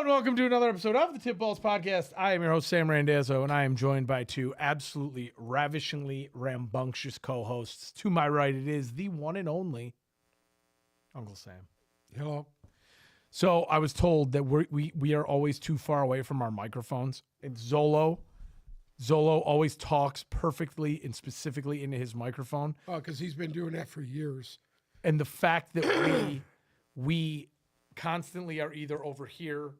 and welcome to another episode of the Tip Balls Podcast. I am your host, Sam Randazzo, and I am joined by two absolutely ravishingly rambunctious co-hosts. To my right, it is the one and only Uncle Sam. Hello. So I was told that we are always too far away from our microphones. And Zolo always talks perfectly and specifically into his microphone. Oh, because he's been doing that for years. And the fact that we constantly are either over here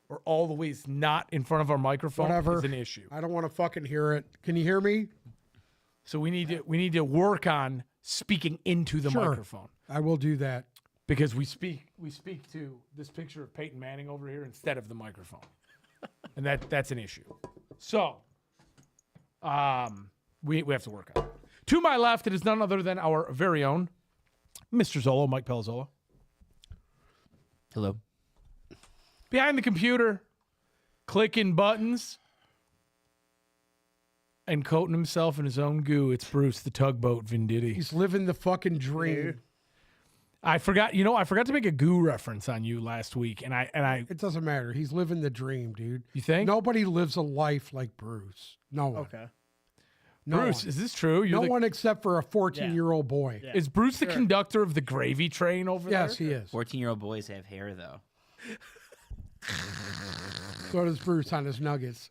or all the ways not in front of our microphone Whatever. is an issue. I don't want to fucking hear it. Can you hear me? So we need to work on speaking into the Sure. microphone, I will do that. because we speak to this picture of Peyton Manning over here instead of the microphone. And that's an issue. So we have to work on it. To my left, it is none other than our very own Mr. Zolo, Mike Pelzolo. Hello. Behind the computer, clicking buttons and coating himself in his own goo, it's Bruce the Tugboat Venditti. He's living the fucking dream. I forgot to make a goo reference on you last week, and I It doesn't matter. He's living the dream, dude. you think? Nobody lives a life like Bruce. No one. Okay. No Bruce, one. is this true? No the- one except for a 14-year-old boy. Yeah. Is Bruce the Sure. conductor of the gravy train over Yes, there? he is. 14-year-old boys have hair, though. So does Bruce on his nuggets.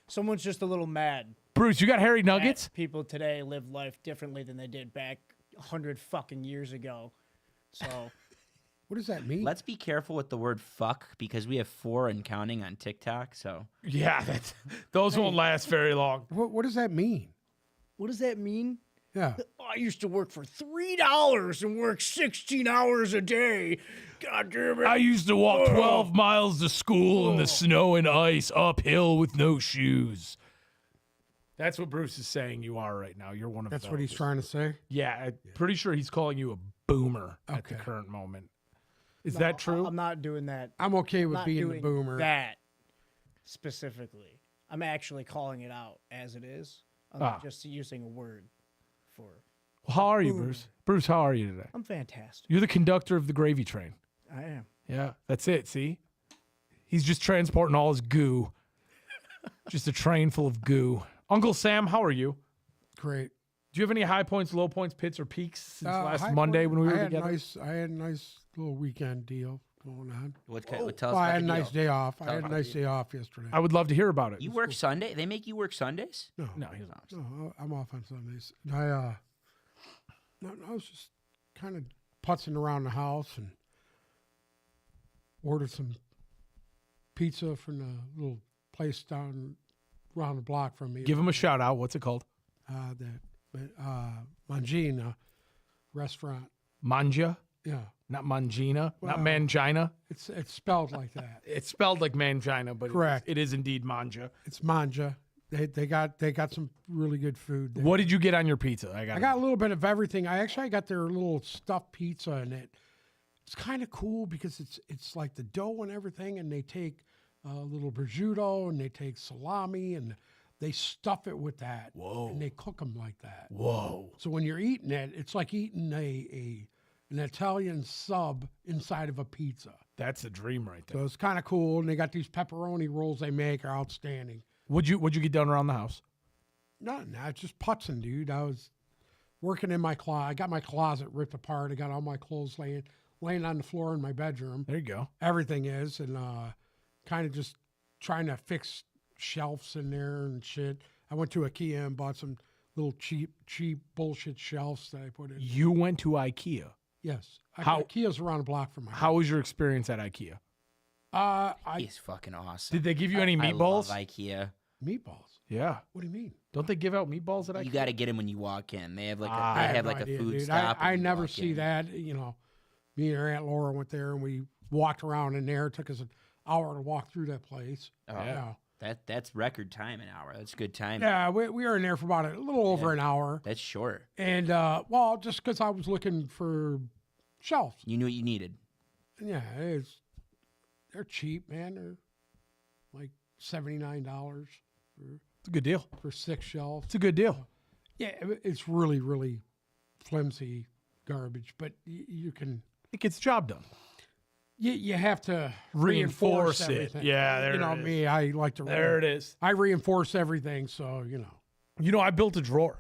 Someone's just a little mad. Bruce, you got hairy that nuggets? People today live life differently than they did back 100 fucking years ago. So What does that mean? Let's be careful with the word fuck because we have 4 and counting on TikTok. So Yeah, those won't last very long. What does that mean? what does that mean? Yeah. I used to work for $3 and work 16 hours a day. God damn it. I used to walk 12 miles to school in the snow and ice uphill with no shoes. That's what Bruce is saying you are right now. You're one of That's those. what he's trying to say. Yeah, I'm pretty sure he's calling you a boomer at the Okay. current moment. Is that true? I'm not doing that. I'm okay with Not being doing the boomer. that specifically. I'm actually calling it out as it is. I'm Ah. just using a word for. Well, how are you, Bruce? Bruce, how are you today? I'm fantastic. You're the conductor of the gravy train. I am. Yeah, that's it. See? He's just transporting all his goo. Just a train full of goo. Uncle Sam, how are you? Great. Do you have any high points, low points, pits, or peaks since last High Monday point- when we were I had together? I had a nice little weekend deal going on. tell us Well, about I had a the nice deal. day off. I Tell had a us. nice day off yesterday. I would love to hear about it. You work Sunday? They make you work Sundays? No, No, he doesn't. no, I'm off on Sundays. I was just kind of putzing around the house and ordered some pizza from the little place down around the block from me. Give him a shout out. What's it called? That Mangina restaurant. Manja? Yeah, Not Mangina? Not Well- Mangina? it's spelled like that. It's spelled like Mangina, but Correct. it is indeed Manja. It's Manja. They got some really good food there. What did you get on your pizza? I got a little bit of everything. I got their little stuffed pizza, and it's kind of cool because it's like the dough and everything, and they take a little prosciutto and they take salami and they stuff it with that. Whoa. And they cook them like that. Whoa. So when you're eating it, it's like eating an Italian sub inside of a pizza. That's a dream right there. So it's kind of cool. And they got these pepperoni rolls they make are outstanding. What'd you get done around the house? Not just putzing, dude. I was working in my closet. I got my closet ripped apart. I got all my clothes laying on the floor in my bedroom. There you go. Everything is, and kind of just trying to fix shelves in there and shit. I went to IKEA and bought some little cheap bullshit shelves that I put in. You went to IKEA. Yes, How- IKEA's around the block from my house. How was your experience at IKEA? He's fucking awesome. Did they give you any I love meatballs? IKEA. Meatballs. Yeah. What do you mean? Don't they give out meatballs at IKEA? You got to get them when you walk in. They have like Ah, they I have no like idea, a food dude. stop. I when you never walk see in. that. Me and our Aunt Laura went there and we walked around in there. It took us an hour to walk through that place. Oh, Yeah. That's record time an hour. That's good time. Yeah, we were in there for about a little over an hour. That's short. And, just because I was looking for shelves. You knew what you needed. And yeah, they're cheap, man. They're like $79 It's a good deal. for 6 shelves. It's a good deal. Yeah, it's really, really flimsy garbage, but you can. It gets the job done. you have to Reinforce it. everything. Yeah, there you know it is. me. I like to. There it is. I reinforce everything, so You know, I built a drawer.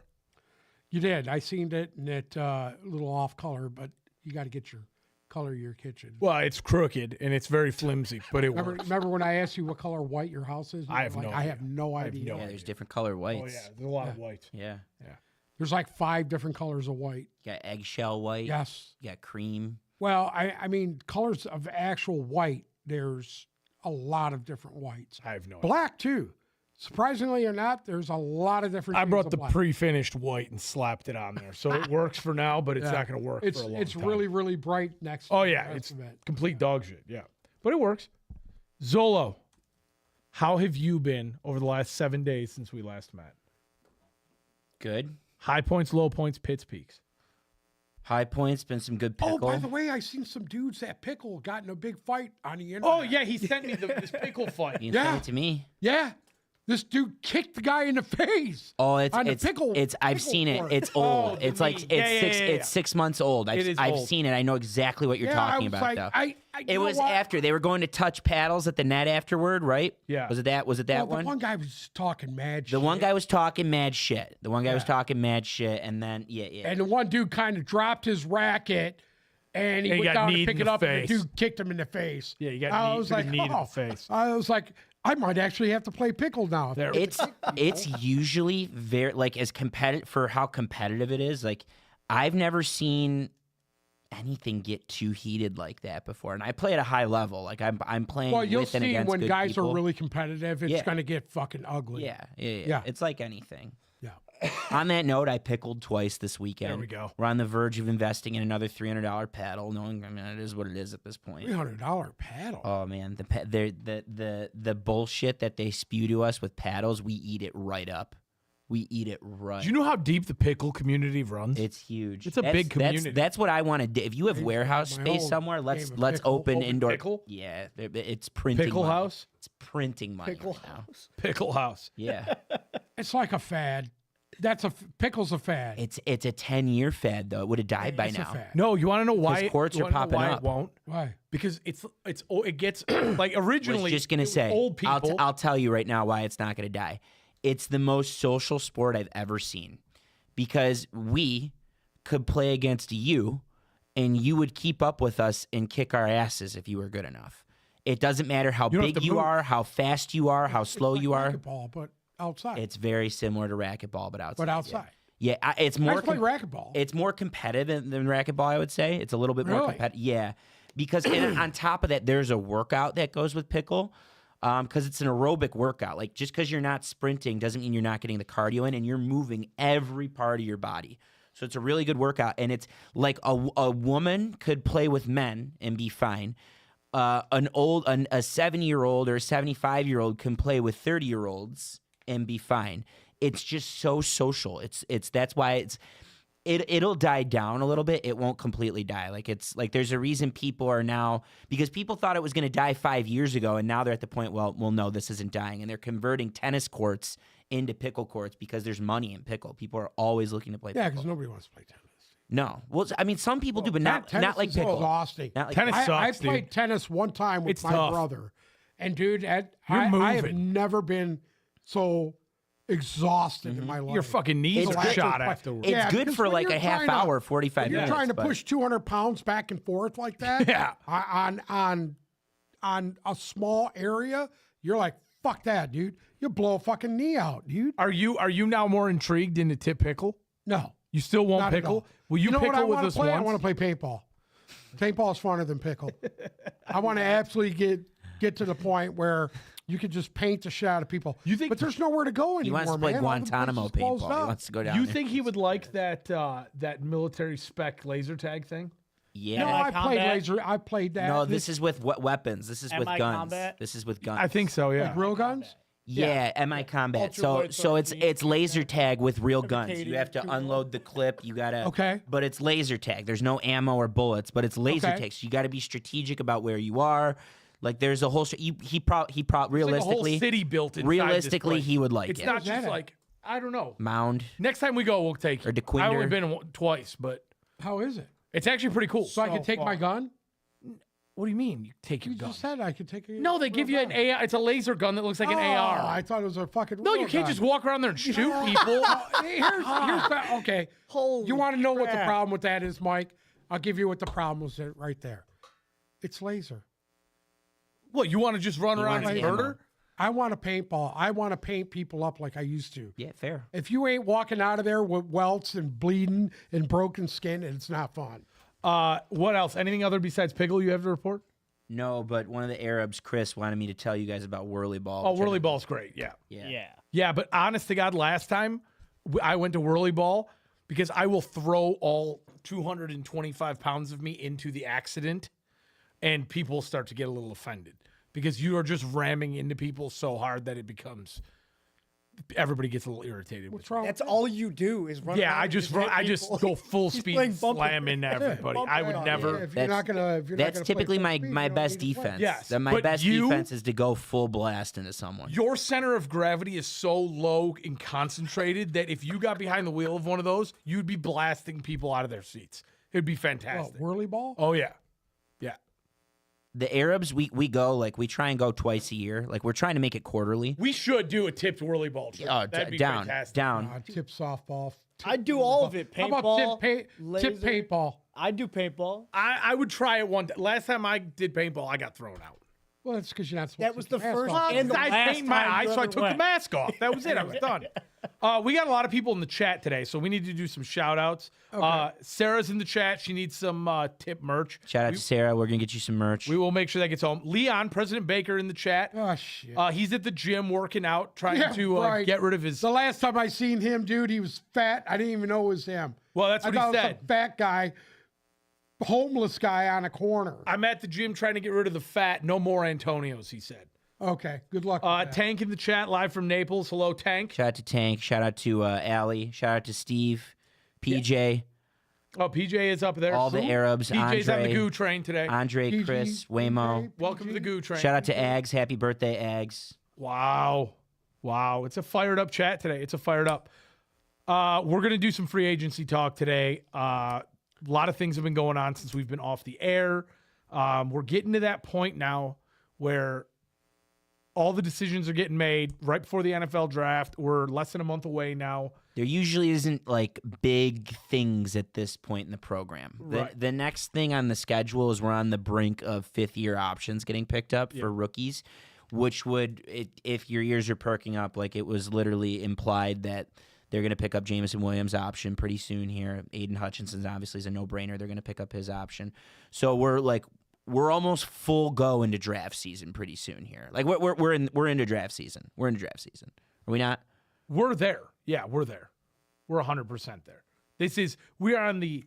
You did. I seen it, and it a little off color, but you got to get your color of your kitchen. Well, it's crooked and it's very flimsy, but it works. Remember when I asked you what color white your house is? I have no I have no idea. no Yeah, there's different color Oh whites. yeah, there's a lot of white. Yeah. There's like 5 different colors of white. You got eggshell white. Yes. You got cream. Well, I mean, colors of actual white, there's a lot of different whites. I have no idea. Black, too. Surprisingly or not, there's a lot of different I shades brought of the black. pre-finished white and slapped it on there, so it works for now, but it's Yeah. not going to work It's for a long it's time. really, really bright next Oh to yeah, the rest it's of it. complete dog shit. Yeah, but it works. Zolo, how have you been over the last 7 days since we last met? Good. High points, low points, pits, peaks. High points, been some good pickle. Oh, by the way, I seen some dudes at Pickle got in a big fight on the internet. Oh yeah, he sent me this pickle fight. You can send Yeah. it to me. Yeah. This dude kicked the guy in the face. Oh, On the I've pickle seen it. court. It's Oh, old. the it's like meat. it's Yeah, six. yeah, yeah, It's 6 months old. It is I've old. seen it. I know exactly what you're Yeah, I talking was about. like, though. you It know was what? after they were going to touch paddles at the net afterward, right? Yeah. Was it that? Was it that Well, one? the one guy was talking mad shit. The one guy was talking mad shit. The one guy was talking mad shit, and then yeah. And the one dude kind of dropped his racket and he And he went got down to kneed pick in it the up and face. the dude kicked him in the face. Yeah, you got I knee- was took a like, knee to the oh. face. I was like, I might actually have to play Pickle now. There. It's usually very like as competitive for how competitive it is. Like I've never seen anything get too heated like that before, and I play at a high level. Like I'm playing Well, you'll with and see against when good guys people. are really competitive, it's Yeah. going to get fucking ugly. Yeah. Yeah. It's like anything. Yeah. On that note, I pickled twice this weekend. There we go. We're on the verge of investing in another $300 paddle, knowing it is what it is at this point. $300 paddle. Oh man, the bullshit that they spew to us with paddles, we eat it right up. We eat it right. Do you know how deep the pickle community runs? It's huge. It's a big community. That's what I want to do. If you have I used to warehouse have my space own somewhere, game let's of let's pickle. open Open indoor. pickle? Yeah, it's printing Pickle money. house? It's printing money Pickle right now. house. Pickle house. Yeah, It's like a fad. Pickle's a fad. it's a 10-year fad though. It would have died by It's a now. fad. No, you want to know why? Because courts you are wanna know popping why up. It won't Why? because it gets like originally. was just gonna it was say, old people. I'll tell you right now why it's not gonna die. It's the most social sport I've ever seen, because we could play against you, and you would keep up with us and kick our asses if you were good enough. It doesn't matter how You don't have big to you move. are, how fast you are, how It's slow like you are. racquetball, but outside. It's very similar to racquetball, but outside. but outside. Yeah, it's I more. used to play racquetball. It's more competitive than racquetball, I would say. It's a little bit more Really? competitive. Yeah, because and on top of that, there's a workout that goes with pickle, because it's an aerobic workout. Like just because you're not sprinting doesn't mean you're not getting the cardio in, and you're moving every part of your body. So it's a really good workout, and it's like a woman could play with men and be fine. A 70-year-old or a 75-year-old can play with 30-year-olds and be fine. It's just so social. It's that's why it'll die down a little bit. It won't completely die. Like it's like there's a reason people are now, because people thought it was going to die 5 years ago, and now they're at the point, well, no, this isn't dying, and they're converting tennis courts into pickle courts because there's money in pickle. People are always looking to play Yeah, pickle. because nobody wants to play tennis. No, well, I mean, some people do, but not Tennis like is pickle. exhausting. Not like Tennis pickle. I sucks, played dude. tennis one time with It's my tough. brother, and dude, I have moving. never been so exhausted in my life. Your fucking knees It's are good. shot It's afterwards. It's Yeah, good because for when like you're a half trying to- hour, 45 If you're minutes. trying to but- push 200 pounds back and forth like that, Yeah. on a small area, you're like, fuck that, dude. You blow a fucking knee out, dude. Are you now more intrigued into tip pickle? No, You still won't not at pickle? all. Will you know what I pickle with wanna us play? I once? want to play paintball. Paintball is funner than pickle. I want to absolutely get to the point where you could just paint the shit out of people. You think- But there's nowhere to go He anymore, wants to play man. All the Guantanamo places closed paintball. He up. wants to go down You there. think he would like that military spec laser tag thing? Yeah. No, I played Combat? laser. I played that. No, this is with weapons. This is with MI guns. Combat? This is with guns. I think so, yeah. like real guns. Yeah, MI Combat. So Ultra so it's Voice it's laser tag with real guns. You have to Fabricated unload the clip. You gotta. Okay. But it's laser tag. There's no ammo or bullets, but it's laser Okay. tag. So you got to be strategic about where you are. Like there's a whole. He probably It's like a realistically whole city built inside realistically this place. he would like It's it. not Where's that just at? like I don't know. Mound. Next time we go, we'll take you. Or DeQuinder. I've only been twice, but How is it? it's actually pretty cool. So I can take my gun. What do you mean? You take your You gun? just said I could take a. No, they give you an AR. It's a laser gun that looks like an AR. I thought it was a fucking. No, real you can't gun. just walk around there and shoot people. Okay. Holy You want to know what the crap. problem with that is, Mike? I'll give you what the problem was right there. It's laser. What, you want to just run around wants and ammo. murder? I want to paintball. I want to paint people up like I used to. Yeah, fair. If you ain't walking out of there with welts and bleeding and broken skin, it's not fun. What else? Anything other besides Pickle you have to report? No, but one of the Arabs, Chris, wanted me to tell you guys about Whirly Ball. Oh, which I- Whirly Ball's great. Yeah. Yeah. Yeah, but honest to God, last time I went to Whirly Ball because I will throw all 225 pounds of me into the accident and people start to get a little offended because you are just ramming into people so hard that it becomes everybody gets a little irritated. What's With wrong? That's all you do is run. yeah, around I and just hit I just people. go full He's speed playing and bumper. slam into everybody. I would bumper. never. If you're not gonna, if you're not That's gonna play typically full my, speed, my you don't best need to play. defense. Yes, My but best you- defense is to go full blast into someone. Your center of gravity is so low and concentrated that if you got behind the wheel of one of those, you'd be blasting people out of their seats. It'd be What, fantastic. whirly ball? Oh yeah, yeah. The Arabs, we go, like, we try and go twice a year. Like, we're trying to make it quarterly. We should do a tipped whirly ball trip. Oh, That'd be down, fantastic. down. Tip softball. Tip I'd do whirly all ball. of it. How about tip Paintball, tip laser. paintball? I'd do paintball. I would try it one. Last time I did paintball, I got thrown out. Well, that's because you're not supposed That to was take the your mask first off. and the I last painted my time eyes, you so I ever took the went. mask off. That was it. I was done. We got a lot of people in the chat today, so we need to do some shout outs. Sarah's in the chat. She needs some tip merch. Shout out to Sarah. We're going to get you some merch. We will make sure that gets home. Leon, President Baker in the chat. Oh shit! He's at the gym working out, trying Yeah, to right. get rid of his. The last time I seen him, dude, he was fat. I didn't even know it was him. Well, that's I what he thought it was said. some fat guy, homeless guy on a corner. I'm at the gym trying to get rid of the fat. No more Antonios, he said. Okay, good luck. with that. Tank in the chat, live from Naples. Hello, Tank. Shout out to Tank. Shout out to Allie. Shout out to Steve, PJ, Oh, PJ is up there. all the Arabs, PJ's on the Andre, goo train today. Andre, PG, Chris, PJ, Waymo. Welcome to the PG. goo train. Shout out to Ags. Happy birthday, Ags. Wow. It's a fired up chat today. It's a fired up. We're going to do some free agency talk today. A lot of things have been going on since we've been off the air. We're getting to that point now where all the decisions are getting made right before the NFL draft. We're less than a month away now. There usually isn't like big things at this point in the program. Right. The next thing on the schedule is we're on the brink of fifth-year options getting picked up for rookies, which would, if your ears are perking up, like it was literally implied that they're going to pick up Jameson Williams' option pretty soon here. Aiden Hutchinson's obviously is a no-brainer. They're going to pick up his option. So we're almost full go into draft season pretty soon here. Like we're into draft season. We're into draft season. Are we not? We're there. Yeah, we're there. We're 100% there. We are on the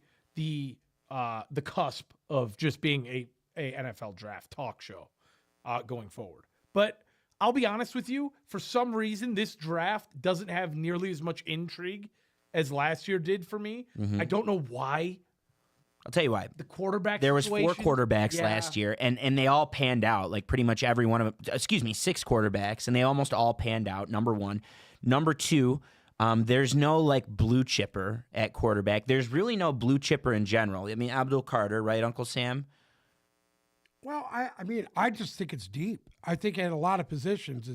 cusp of just being a NFL draft talk show going forward. But I'll be honest with you, for some reason, this draft doesn't have nearly as much intrigue as last year did for me. I don't know why. I'll tell you why. The quarterback There was four situation- quarterbacks Yeah. last year, and they all panned out. Like pretty much every one of them. 6 quarterbacks, and they almost all panned out. Number one, number two. There's no like blue chipper at quarterback. There's really no blue chipper in general. I mean, Abdul Carter, right, Uncle Sam? Well, I mean, I just think it's deep. I think at a lot of positions,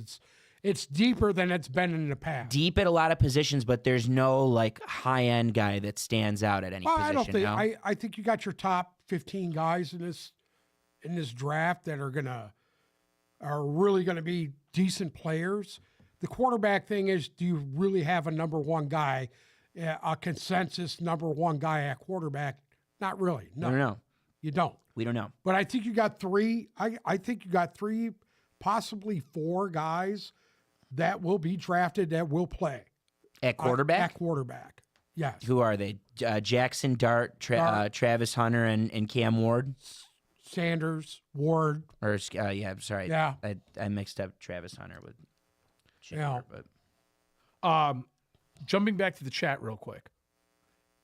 it's deeper than it's been in the past. Deep at a lot of positions, but there's no like high end guy that stands out at any Well, position. I don't think. no? I think you got your top 15 guys in this draft that are really gonna be decent players. The quarterback thing is, do you really have a number one guy, a consensus number one guy at quarterback? Not really. No, I don't know. you don't. We don't know. But I think you got three. I think you got three, possibly four guys that will be drafted that will play At quarterback, At quarterback, yes. who are they? Jackson Dart, Travis Hunter, and Cam Ward. Sanders, Ward. Or yeah, sorry. Yeah. I mixed up Travis Hunter with Yeah. Shepard, but Jumping back to the chat real quick.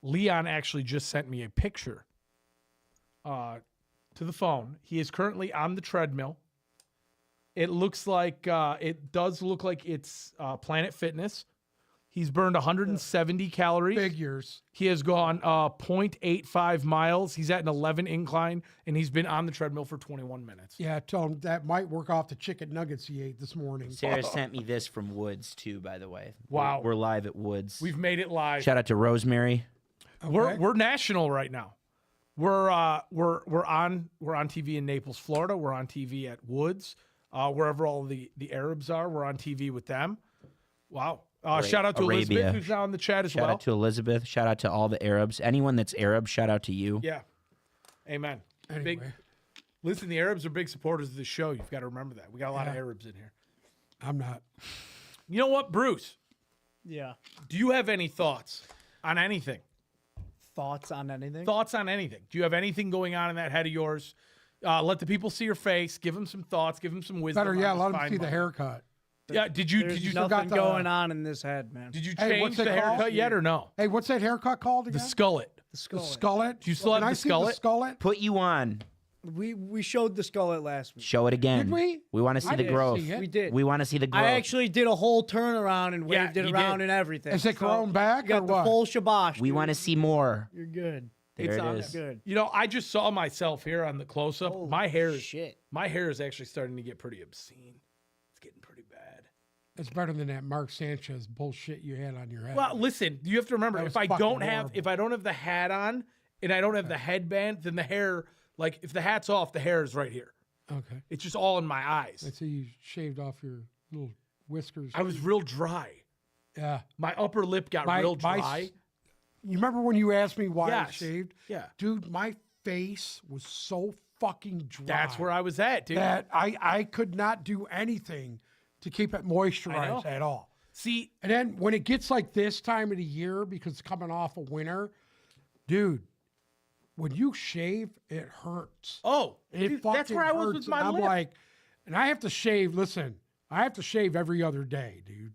Leon actually just sent me a picture to the phone. He is currently on the treadmill. It looks like it does look like it's Planet Fitness. He's burned 170 calories. Figures. He has gone 0.85 miles. He's at an 11 incline, and he's been on the treadmill for 21 minutes. Yeah, tell him that might work off the chicken nuggets he ate this morning. Sarah sent me this from Woods too, by the way. Wow. We're live at Woods. We've made it live. Shout out to Rosemary. Okay. We're national right now. We're on TV in Naples, Florida. We're on TV at Woods, wherever all the Arabs are. We're on TV with them. Wow. Shout out to Arabia. Elizabeth, who's now in the chat as Shout well. out to Elizabeth. Shout out to all the Arabs. Anyone that's Arab, shout out to you. Yeah. Amen. Anyway. Listen, the Arabs are big supporters of the show. You've got to remember that. We got a lot of Yeah. Arabs in here. I'm not. You know what, Bruce? Yeah. Do you have any thoughts on anything? Thoughts on anything? Thoughts on anything? Do you have anything going on in that head of yours? Let the people see your face. Give them some thoughts. Give them some wisdom. Better, on yeah, this let him fine see the moment. haircut. Yeah. Did you There's still nothing got the- going on in this head, man. Did you Hey, change what's the it called? haircut yet or no? Hey, what's that haircut called The again? skullet. The The skull. skullet. Do you still have Can the I see skullet? the skullet? Put you on. We showed the skullet last week. Show it again. Did we? We want to see I the didn't growth. see it. We did. We want to see the growth. I actually did a whole turnaround and Yeah, waved it you around did. and everything. Is it grown back You got or the what? full shabash. we dude. want to see more. You're good. There It's it on is. Good. You know, I just saw myself here on the close up. Holy My hair shit. is actually starting to get pretty obscene. It's getting pretty bad. It's better than that Mark Sanchez bullshit you had on your head. Well, listen, you have to remember That if was I fucking don't have horrible. if I don't have the hat on and I don't have the headband, then the hair, like if the hat's off, the hair is right here. Okay. It's just all in my eyes. I see you shaved off your little whiskers. I was real dry. Yeah. My upper lip got real dry. You remember when you asked me why I Yes. shaved? Yeah. Dude, my face was so fucking dry. That's where I was at, dude. that I could not do anything to keep it moisturized at all. See, And then when it gets like this time of the year, because it's coming off of winter, dude, when you shave, it hurts. oh, It dude, fucking that's where I was hurts. with my and I'm lip. like, and I have to shave. Listen, I have to shave every other day, dude,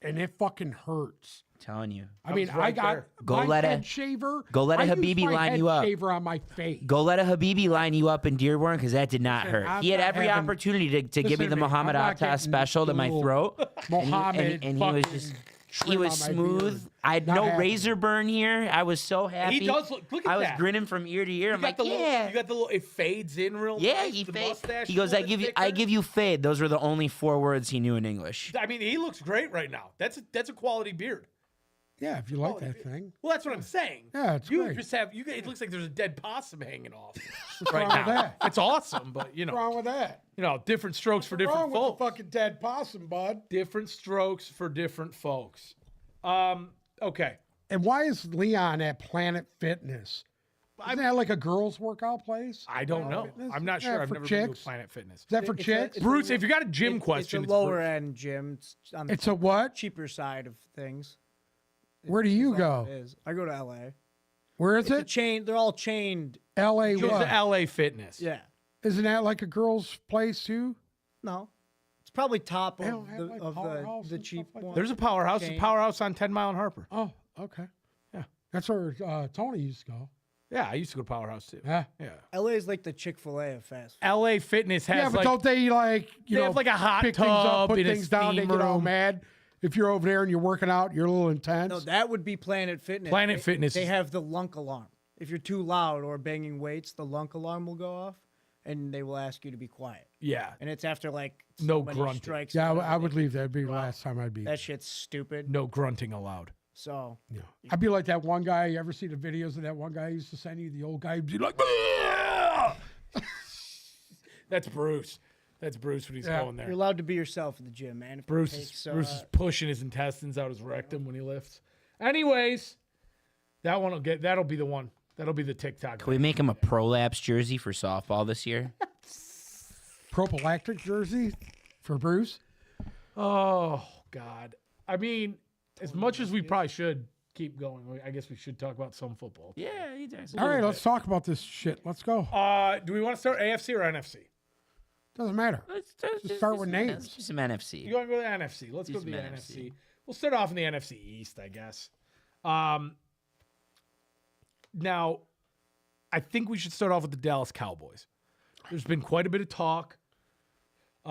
and it fucking hurts. telling you. I mean, was right I got there. Go my let a- head shaver. go let a I use Habibi my line head you up. Shaver on my face. Go let a Habibi line you up in Dearborn because that did not Listen, hurt. I'm He had not every having- opportunity to give me Listen the to me, Muhammad I'm not Atta getting special to the my little throat. Mohammed and he was fucking just trim he on was my smooth. beard. I had Not no happening. razor burn here. I was so happy. He does look at I was that. grinning from ear to ear. I'm You got like, the little, yeah. you got the little. It fades in real. Yeah, nice, he the fade. mustache He is goes, a I little give you, bit I thicker." give you fade. Those were the only 4 words he knew in English. I mean, he looks great right now. That's a quality beard. Yeah, if you like that thing. Well, that's what I'm saying. Yeah, it's you great. just have you. It looks like there's a dead possum hanging off What's right wrong with now. that? It's awesome, but What's wrong with that? different strokes for What's wrong different with folks. the fucking dead possum, bud? Different strokes for different folks. Okay. And why is Leon at Planet Fitness? Isn't that like a girls' workout place? I don't know. Fitness? I'm not Yeah, sure. I've for never been to chicks. a Planet Fitness. Is that for It's a- chicks? it's Bruce, if you got a gym question, it's a lower Bruce. end gym. It's on the It's a what? cheaper side of things. Where do you That's all go? it is. I go to LA. Where is It's a it? chain. They're all chained. L.A. Goes what? to LA Fitness. Yeah. Isn't that like a girls' place too? No. It's probably top They don't of have, the like, of Powerhouse the and cheap stuff like one. There's a powerhouse. There's a Chain. powerhouse on 10 Mile and Harper. Oh, okay. Yeah. That's where Tony used to go. Yeah, I used to go to Powerhouse too. Yeah. Yeah. LA is like the Chick-fil-A of fast food. LA Fitness has Yeah, but like don't they like they have like a hot pick things up, tub put and a things down, they steam get all room. mad if you're over there and you're working out, you're a little intense. No, that would be Planet Fitness. Planet They- Fitness They is- have the lunk alarm. If you're too loud or banging weights, the lunk alarm will go off, and they will ask you to be quiet. Yeah. And it's after like No so many grunting. strikes. Yeah, and I would everything. leave that. It'd be the last time I'd be. That shit's stupid. No grunting allowed. So Yeah. I'd be like that one guy. You ever see the videos of that one guy I used to send you? The old guy would be like, "Bleh!" That's Bruce. That's Bruce when he's Yeah. going you're there. allowed to be yourself in the gym, man. If it Bruce takes, is pushing his intestines out his rectum when he lifts. Anyways, that'll be the one. That'll be the TikTok. Can we make him a prolapse jersey for softball this year? prophylactic jersey for Bruce. Oh God. I mean, as much as we probably should keep going, I guess we should talk about some football. Yeah, he does. All right, let's talk about this shit. Let's go. Do we want to start AFC or NFC? Doesn't matter. Let's start with do names. some NFC. You want to go to the NFC? Let's Do go to the some NFC. NFC. We'll start off in the NFC East, I guess. Now, I think we should start off with the Dallas Cowboys. There's been quite a bit of talk.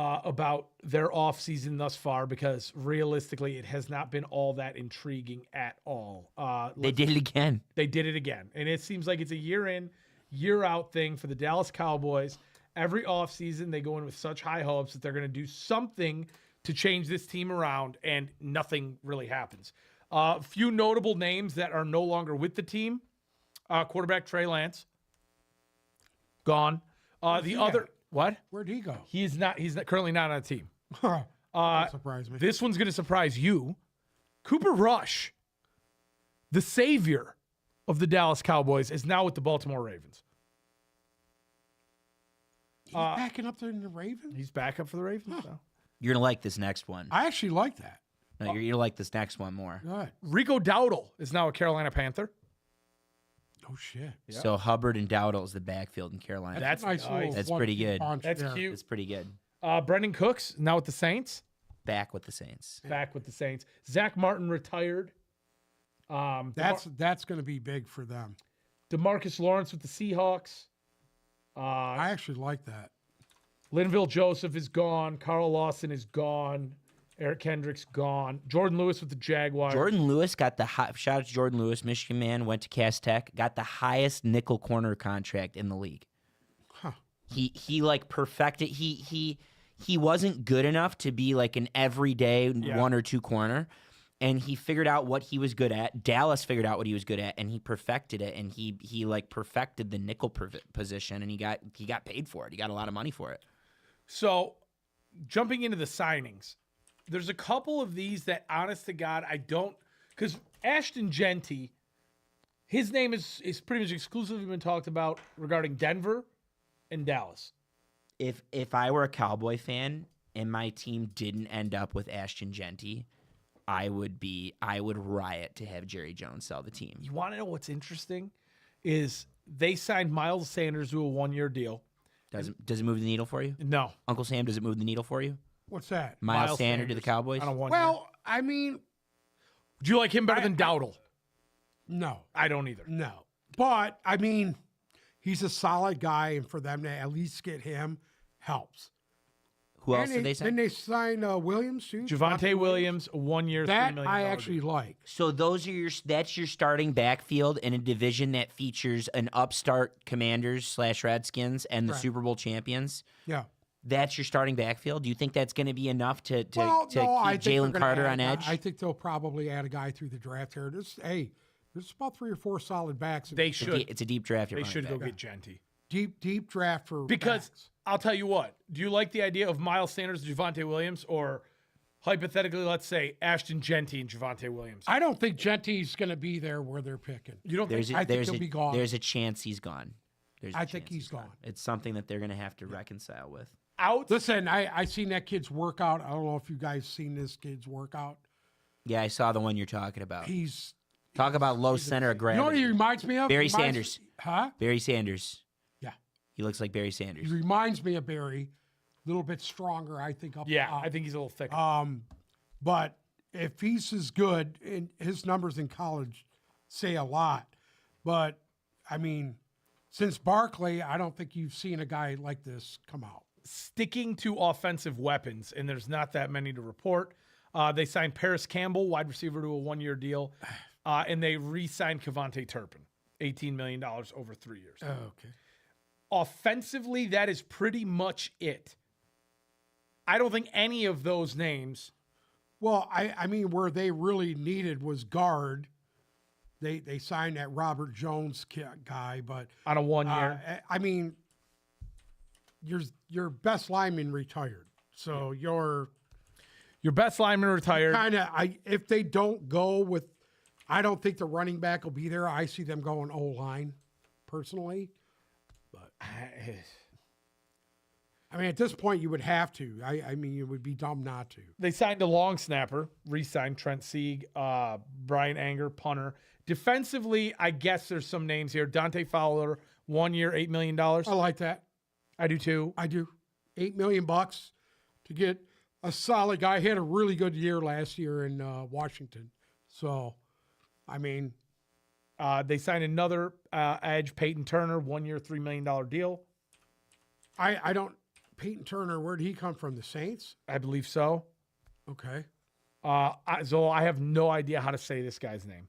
about their offseason thus far because realistically, it has not been all that intriguing at all. They did it again. They did it again. And it seems like it's a year in, year out thing for the Dallas Cowboys. Every offseason, they go in with such high hopes that they're going to do something to change this team around, and nothing really happens. A few notable names that are no longer with the team. Quarterback Trey Lance, gone. The other, at? what? Where'd he go? He's currently not on a team. That surprised me. This one's going to surprise you. Cooper Rush, the savior of the Dallas Cowboys, is now with the Baltimore Ravens. He's backing up there in the Ravens? He's back up for the Ravens now. You're gonna like this next one. I actually like that. No, you're gonna like this next one more. Good. Rico Dowdle is now a Carolina Panther. Oh, shit. So Hubbard and Dowdle is the backfield in Carolina. That's a nice. nice. Little That's one-two pretty good. punch That's there. cute. It's pretty good. Brendan Cooks now with the Saints. Back with the Saints. Back with the Saints. Zach Martin retired. That's going to be big for them. DeMarcus Lawrence with the Seahawks. I actually like that. Linville Joseph is gone. Carl Lawson is gone. Eric Kendricks gone. Jordan Lewis with the Jaguars. Jordan Lewis got the shout out to Jordan Lewis, Michigan man, went to Cass Tech, got the highest nickel corner contract in the league. Huh. He like perfected. He wasn't good enough to be like an everyday one or two corner, and he figured out what he was good at. Dallas figured out what he was good at, and he perfected it. And he like perfected the nickel position, and he got paid for it. He got a lot of money for it. So, jumping into the signings, there's a couple of these that, honest to God, I don't, because Ashton Genty, his name is pretty much exclusively been talked about regarding Denver and Dallas. If I were a Cowboy fan and my team didn't end up with Ashton Genty, I would riot to have Jerry Jones sell the team. You want to know what's interesting? Is they signed Miles Sanders to a 1-year deal. Does it move the needle for you? No. Uncle Sam, does it move the needle for you? What's that? Miles Sanders to the Cowboys? On a 1 year. Well, I mean, Do you like him better than Dowdle? no. I don't either. No. But, I mean, he's a solid guy, and for them to at least get him helps. Who else And did they sign? Then they signed Williams, too. Javonte Williams, 1 year, $3 That million. I actually like. So that's your starting backfield in a division that features an upstart Commanders / Redskins and the Right. Super Bowl champions. Yeah. That's your starting backfield. Do you think that's going to be enough to No, I keep think they're Jalen gonna Carter add on a guy. edge? I think they'll probably add a guy through the draft here. There's about 3 or 4 solid backs. They It's a should. it's a deep draft. They should go get Genty. Deep draft for Because backs. I'll tell you what. Do you like the idea of Miles Sanders and Javonte Williams, or hypothetically, let's say Ashton Genty and Javonte Williams? I don't think Genty's going to be there where they're picking. You don't There's think? a, I think there's he'll a, be gone. There's a chance he's gone. There's a I think chance he's gone. It's something that they're going to have to reconcile with. Out. Listen, I seen that kid's workout. I don't know if you guys seen this kid's workout. Yeah, I saw the one you're talking about. He's Talk about low center of you know what gravity. he reminds me of? Barry Reminds- Sanders. Huh? Barry Sanders. Yeah. He looks like Barry He Sanders. reminds me of Barry. A little bit stronger, I think. Up Yeah, top. I think he's a little thicker. But if he's as good, and his numbers in college say a lot. But I mean, since Barkley, I don't think you've seen a guy like this come out. Sticking to offensive weapons, and there's not that many to report. They signed Paris Campbell, wide receiver, to a 1-year deal, and they re-signed Kevontae Turpin, $18 million over 3 years. Okay. Offensively, that is pretty much it. I don't think any of those names. Well, I mean, where they really needed was guard. They signed that Robert Jones guy, but On a 1 year. I mean, your best lineman retired, so you're Your best lineman retired. kind of. If they don't go with, I don't think the running back will be there. I see them going O line, personally. I mean, at this point, you would have to. I mean, it would be dumb not to. They signed a long snapper, re-signed Trent Sieg, Brian Anger, punter. Defensively, I guess there's some names here. Dante Fowler, 1 year, $8 million. I like that. I do too. I do. $8 million to get a solid guy. He had a really good year last year in Washington. So, I mean, They signed another edge, Peyton Turner, 1 year, $3 million deal. I don't. Peyton Turner, where did he come from? The Saints? I believe so. Okay. Zola, I have no idea how to say this guy's name.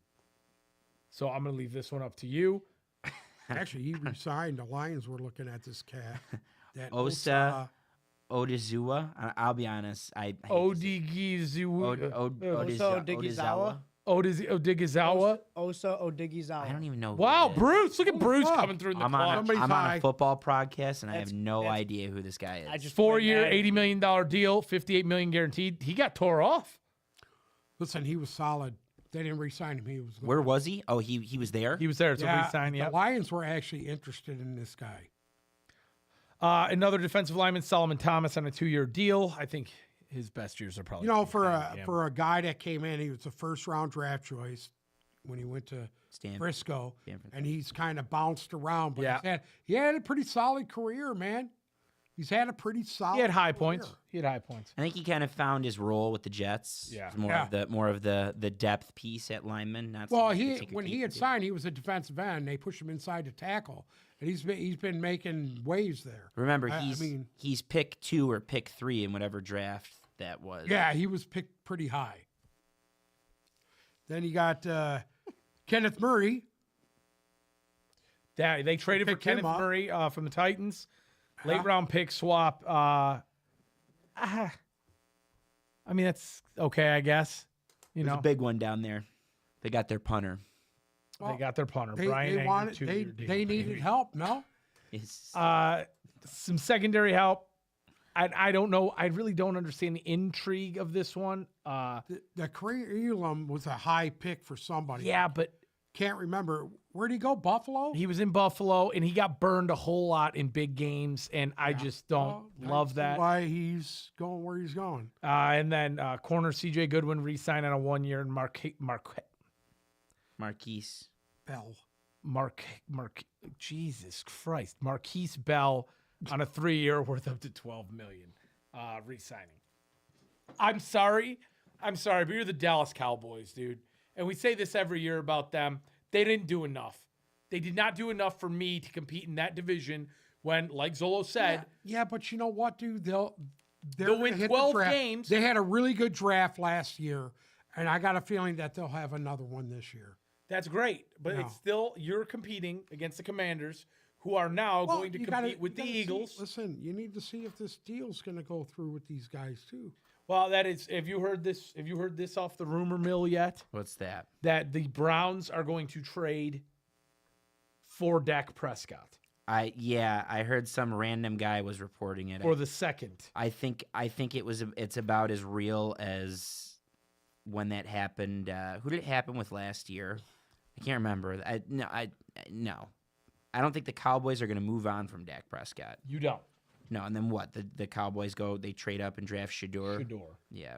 So I'm going to leave this one up to you. Actually, he resigned. The Lions were looking at this cat. That Osa Odizua. I'll be honest. Odigizu. Odigizawa? Odigizawa. Osa Odigizawa. I don't even know. Who Wow, it is. Bruce. Look at Holy Bruce fuck. coming through in the I'm clutch. on Somebody's a high. football podcast, and I That's- have no that's- idea who this guy is. I just 4-year, went mad. $80 million deal, $58 million guaranteed. He got tore off. Listen, he was solid. They didn't re-sign him. He was. Where was he? Oh, he was there. He was there. It's a Yeah, re-sign. the Yep. Lions were actually interested in this guy. Another defensive lineman, Solomon Thomas, on a 2-year deal. I think his best years are probably. You know, for behind him. for a guy that came in, he was a first-round draft choice when he went to Stanford. Frisco, Stanford. and he's kind of bounced around. But Yeah. he had a pretty solid career, man. He's had a pretty solid. He had high career. points. He had high points. I think he kind of found his role with the Jets. Yeah. It's more Yeah. of the depth piece at lineman. Not so Well, much the he tinker when he tinker had tinker. signed, he was a defensive end. They pushed him inside to tackle, and he's been making waves there. Remember, I he's mean- he's pick 2 or pick 3 in whatever draft that was. Yeah, he was picked pretty high. Then you got Kenneth Murray. Yeah, they traded for Picked him Kenneth up. Murray from the Titans. Late Huh? round pick swap. I mean, that's okay, I guess. You There's know, a big one down there. They got their punter. they got their punter. They, Brian they Anger, wanted 2-year deal, they needed baby. help. No, It's, Some secondary help. I don't know. I really don't understand the intrigue of this one. the Kareem Elam was a high pick for somebody. Yeah, but Can't remember. Where'd he go? Buffalo? he was in Buffalo and he got burned a whole lot in big games, and I just don't Well, love that's that. Why he's going where he's going. And then corner CJ Goodwin re-signed on a 1-year, and Marquise. Bell. Jesus Christ, Marquise Bell on a 3-year worth up to $12 million re-signing. I'm sorry, but you're the Dallas Cowboys, dude. And we say this every year about them. They didn't do enough. They did not do enough for me to compete in that division when, like Zolo said, Yeah, but you know what, dude? They'll win gonna hit the 12 draft. games. They had a really good draft last year, and I got a feeling that they'll have another one this year. that's great. But No. it's still, you're competing against the Commanders, who are now going to you compete gotta- with the you gotta see- Eagles. listen, you need to see if this deal's going to go through with these guys too. Well, that is, have you heard this off the rumor mill yet? What's that? That the Browns are going to trade for Dak Prescott I heard some random guy was reporting it. for the second. I think it's about as real as when that happened. Who did it happen with last year? I can't remember. No. I don't think the Cowboys are going to move on from Dak Prescott. You don't. No, and then what? The Cowboys they trade up and draft Shador. Shador. Yeah,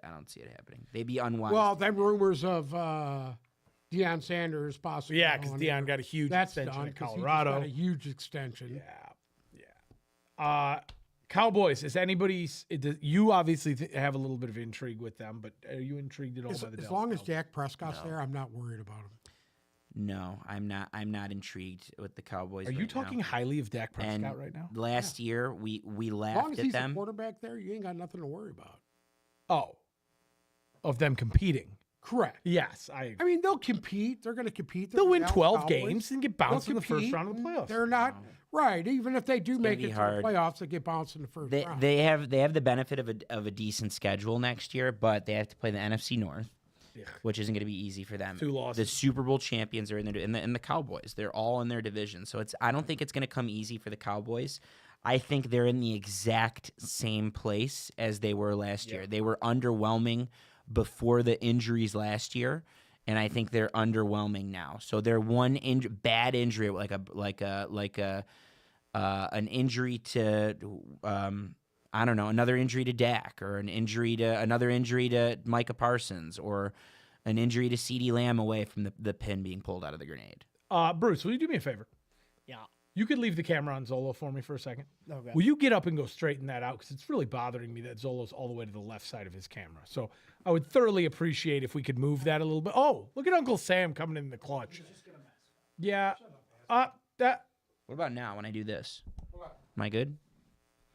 I don't see it happening. They'd be unwise. Well, them rumors of Deion Sanders possibly. Yeah, because going Deion there, got a huge that's extension done at 'cause he just Colorado. got a huge extension. Yeah. Cowboys. Is anybody's? You obviously have a little bit of intrigue with them, but are you intrigued at all by the As Dallas long as Cowboys? Dak Prescott's there, I'm not worried about him. no, I'm not intrigued with the Cowboys. Are you right now. talking highly of Dak Prescott And right now? last year we As long laughed as at he's a them. quarterback there, you ain't got nothing to worry about. Oh, of them competing. Correct. Yes, I. I mean, they'll compete. They're going to compete. They'll They're win Dallas 12 Cowboys. games and get bounced in They'll the first compete, round of the playoffs. They're not right. Even if they do gonna make be it to hard. the playoffs, they get bounced in the first round. They have the benefit of a decent schedule next year, but they have to play the NFC North, which isn't going to be easy for them. 2 losses. The Super Bowl champions are in their and the Cowboys. They're all in their division, so I don't think it's going to come easy for the Cowboys. I think they're in the exact same place as they were last year. They were underwhelming before the injuries last year, and I think they're underwhelming now. So they're one bad injury, like an injury to I don't know, another injury to Dak, or another injury to Micah Parsons, or an injury to CeeDee Lamb away from the pin being pulled out of the grenade. Bruce, will you do me a favor? Yeah. You could leave the camera on Zolo for me for a second. Okay. Will you get up and go straighten that out? Because it's really bothering me that Zolo's all the way to the left side of his camera. So I would thoroughly appreciate if we could move that a little bit. Oh, look at Uncle Sam coming in the clutch. Yeah. That. What about now when I do this? Am I good?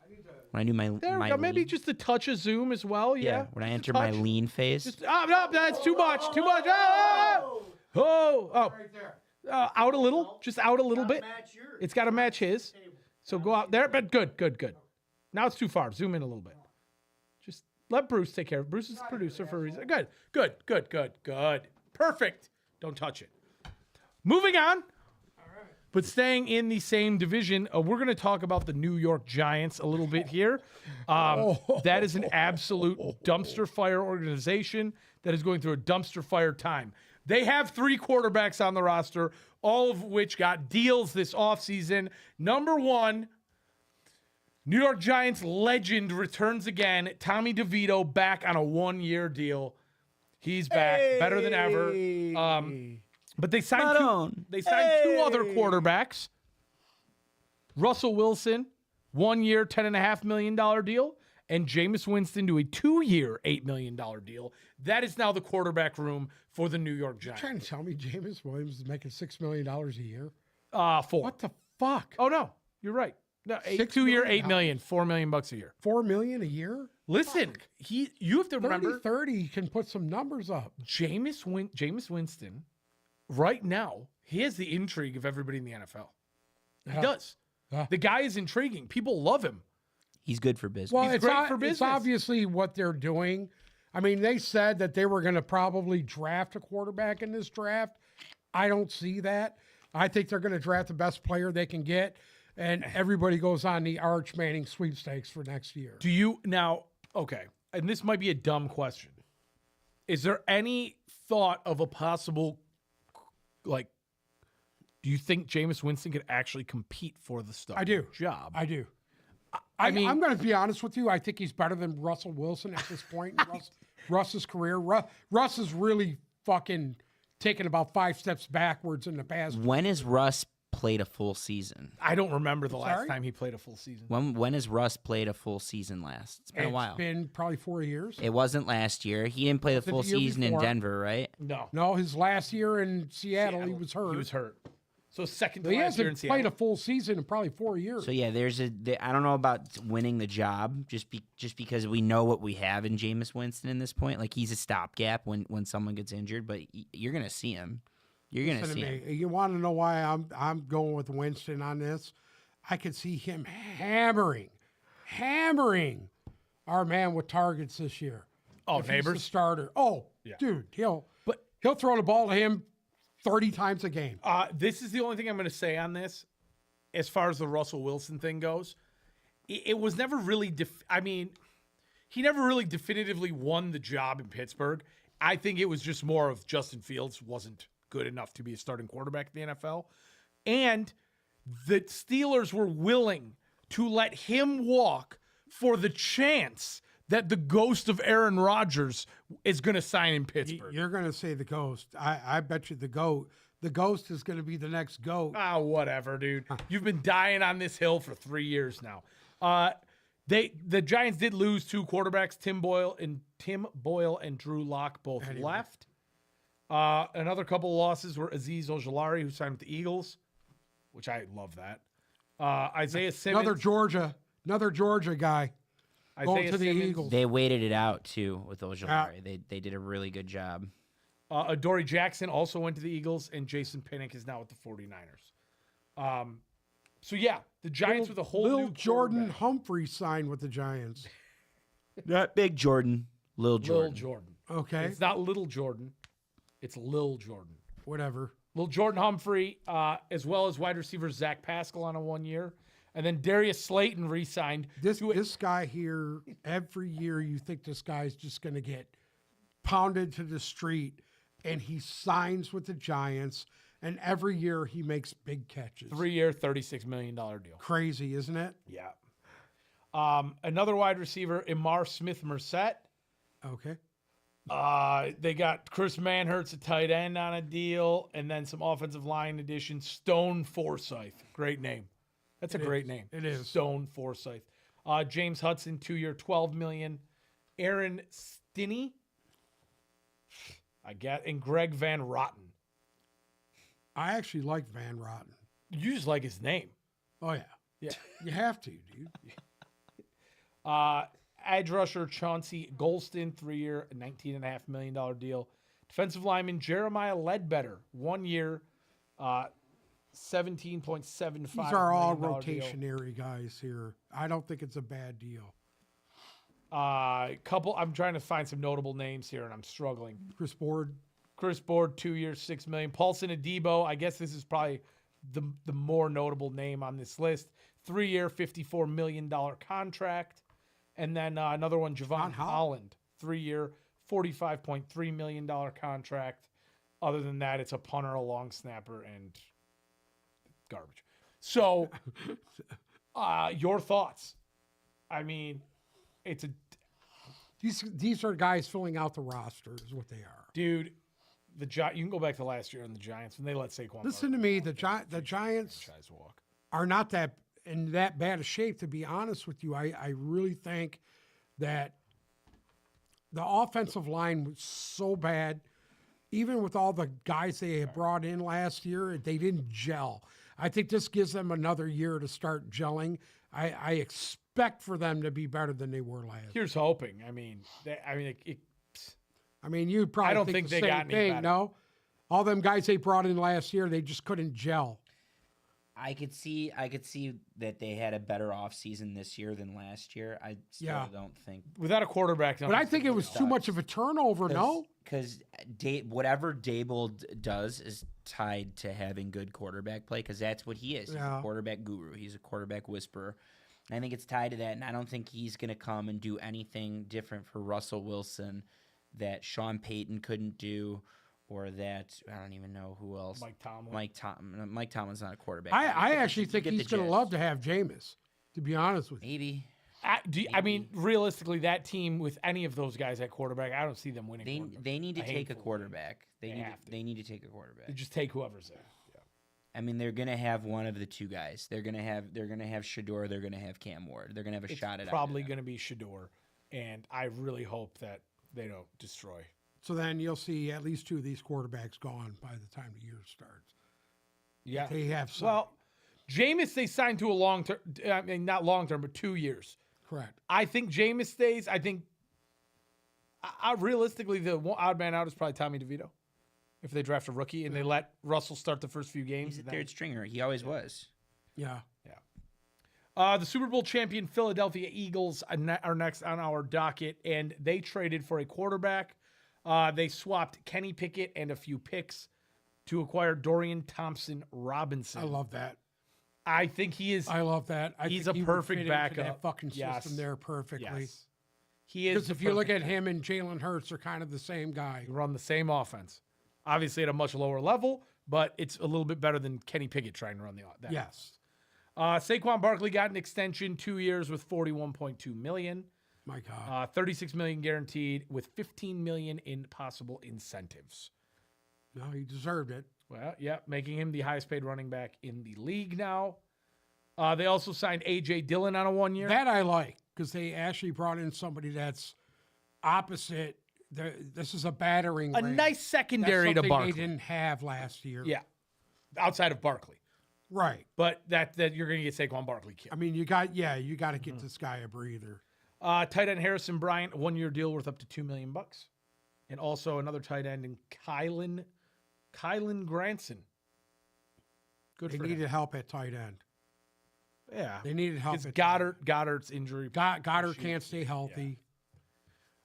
I need to When I do my There we my go. Maybe lean- just a touch of zoom as well. Yeah. when I Just a enter my touch. lean phase. Just, no, that's too much. Too much. Oh. Right there. Out a little. Just out a little bit. Match yours. It's got to match his. So go out there. But good. Now it's too far. Zoom in a little bit. Just let Bruce take care of it. Bruce is the producer for a reason. Good. Perfect. Don't touch it. Moving on. But staying in the same division, we're going to talk about the New York Giants a little bit here. That is an absolute dumpster fire organization that is going through a dumpster fire time. They have 3 quarterbacks on the roster, all of which got deals this offseason. Number 1, New York Giants legend returns again. Tommy DeVito back on a 1-year deal. He's back, better than ever. But they signed two other quarterbacks. Russell Wilson, 1 year, $10.5 million deal, and Jameis Winston to a 2-year, $8 million deal. That is now the quarterback room for the New York Giants. Trying to tell me Jameis Williams is making $6 million a year? 4. What the fuck? Oh no, you're right. No, 2-year, $8 million, $4 million bucks a year. $4 million a year? Listen, you have to remember 30 can put some numbers up. Jameis Winston. Right now, he has the intrigue of everybody in the NFL. He does. Yeah. The guy is intriguing. People love him. He's good for business. Well, He's it's, great for it's business. obviously what they're doing. I mean, they said that they were going to probably draft a quarterback in this draft. I don't see that. I think they're going to draft the best player they can get, and everybody goes on the Arch Manning sweepstakes for next year. Do you now? Okay, and this might be a dumb question. Is there any thought of a possible, like, do you think Jameis Winston could actually compete for the starting do. job? I do. I mean- I'm going to be honest with you. I think he's better than Russell Wilson at this point in Russ's career. Russ is really fucking taken about 5 steps backwards in the past. When has Russ played a full season? I don't remember the last Sorry? time he played a full season. When has Russ played a full season last? It's been a while. It's been probably 4 years. It wasn't last year. He didn't play the Was it full the year season in before? Denver, right? No, No, his last year in Seattle, he was hurt. He was hurt. So second to He last year in hasn't Seattle. played a full season in probably 4 years. So yeah, I don't know about winning the job just because we know what we have in Jameis Winston in this point. Like he's a stopgap when someone gets injured, but you're gonna see him. You're gonna Listen see to him. me. You want to know why I'm going with Winston on this? I could see him hammering our man with targets this year. Oh, if he's the Neighbors? starter. Oh, Yeah. dude, he'll But- throw the ball to him 30 times a game. This is the only thing I'm going to say on this, as far as the Russell Wilson thing goes. It was never really. He never really definitively won the job in Pittsburgh. I think it was just more of Justin Fields wasn't good enough to be a starting quarterback in the NFL, and the Steelers were willing to let him walk for the chance that the ghost of Aaron Rodgers is going to sign in Pittsburgh. You're going to say the ghost. I bet you the ghost is going to be the next goat. Whatever, dude. You've been dying on this hill for 3 years now. The Giants did lose 2 quarterbacks, Tim Boyle and Drew Lock both left. Another couple of losses were Azeez Ojulari, who signed with the Eagles, which I love that. Isaiah Simmons. Another Georgia guy going Isaiah to the Simmons, Eagles. They waited it out too with Ojulari. They did a really good job. Adoree Jackson also went to the Eagles, and Jason Pinnock is now with the 49ers. So yeah, the Giants with a whole Lil new Jordan quarterback. Humphrey signed with the Giants. Not big Jordan, Lil Jordan. Lil Jordan. Okay, It's not Little Jordan. It's Lil Jordan. whatever. Lil Jordan Humphrey, as well as wide receiver Zach Pascal on a 1 year. And then Darius Slayton re-signed. This guy here, every year you think this guy's just going to get pounded to the street, and he signs with the Giants, and every year he makes big catches. 3-year, $36 million deal. Crazy, isn't it? Yeah. Another wide receiver, Imar Smith-Merced. Okay. They got Chris Manhertz, a tight end, on a deal, and then some offensive line additions. Stone Forsythe. Great name. That's a great name. It is. Stone Forsythe. James Hudson, 2-year, $12 million. Aaron Stinney, I get, and Greg Van Rotten. I actually like Van Rotten. You just like his name. Oh, yeah. Yeah. You have to, dude. Edge rusher Chauncey Golston, 3-year, $19.5 million deal. Defensive lineman Jeremiah Ledbetter, 1 year, $17.75 These are all million deal. rotationary guys here. I don't think it's a bad deal. I'm trying to find some notable names here, and I'm struggling. Chris Board, Chris Board, 2 years, $6 million. Paulson Adebo, I guess this is probably the more notable name on this list. 3-year, $54 million contract. And then another one, Javon Holland, 3-year, $45.3 million contract. Other than that, it's a punter, a long snapper, and garbage. So, your thoughts? I mean, it's a these are guys filling out the roster is what they are. dude. You can go back to last year on the Giants when they let Saquon. Listen to Barkley me, the Giants franchise walk. are not that in that bad a shape, to be honest with you. I really think that the offensive line was so bad. Even with all the guys they had brought in last year, they didn't gel. I think this gives them another year to start gelling. I expect for them to be better than they were last year. Here's hoping. I mean, you probably I don't think think the they same got any thing, better. no? All them guys they brought in last year, they just couldn't gel. I could see that they had a better offseason this year than last year. I still don't think. Without a quarterback, But I think it was too much of a turnover, no? Because whatever Dable does is tied to having good quarterback play, because that's what he is. He's Yeah. a quarterback guru. He's a quarterback whisperer. I think it's tied to that, and I don't think he's going to come and do anything different for Russell Wilson that Sean Payton couldn't do, or that I don't even know who else. Mike Tomlin. Mike Tomlin's not a quarterback. I actually think get the he's going to gist. love to have Jameis, to be honest with you. Maybe. I mean, realistically, that team with any of those guys at quarterback, I don't see them winning. They need to take a handful of quarterback. They have to. They need to take a quarterback. They just take whoever's there. Yeah. I mean, they're gonna have one of the two guys. They're gonna have Shador. They're gonna have Cam Ward. They're gonna have a It's shot at probably either going to be Shador, and I really hope that they don't destroy. So then you'll see at least two of these quarterbacks gone by the time the year starts. Yeah. They have some. Well, Jameis they signed to a long term. I mean, not long term, but 2 years. Correct. I think Jameis stays. I think, realistically, the odd man out is probably Tommy DeVito. If they draft a rookie and they let Russell start the first few games, He's a then- third stringer. He always was. Yeah. The Super Bowl champion Philadelphia Eagles are next on our docket, and they traded for a quarterback. They swapped Kenny Pickett and a few picks to acquire Dorian Thompson Robinson. I love that. I think he is. I love that. I He's think a he would perfect fit into backup. that fucking Yes. system there perfectly. Yes. He is. Because if you look perfect at him and Jalen Hurts are kind of the same guy. run the same offense, obviously at a much lower level, but it's a little bit better than Kenny Pickett trying to run that. Yes. Saquon Barkley got an extension, 2 years with $41.2 million. My God. $36 million guaranteed with $15 million in possible incentives. No, he deserved it. Well, yeah, making him the highest paid running back in the league now. They also signed A.J. Dillon on a 1 year. That I like because they actually brought in somebody that's opposite. This is a battering A ram. nice That's secondary to something Barkley. they didn't have last year. Yeah, outside of Barkley. Right. But that you're going to get Saquon Barkley killed. I mean, you got to get this guy a breather. Tight end Harrison Bryant, 1 year deal worth up to $2 million. And also another tight end in Kylan Granson. Good They for him. needed help at tight end. Yeah. They needed help. It's at Goddard's injury. Goddard can't stay healthy.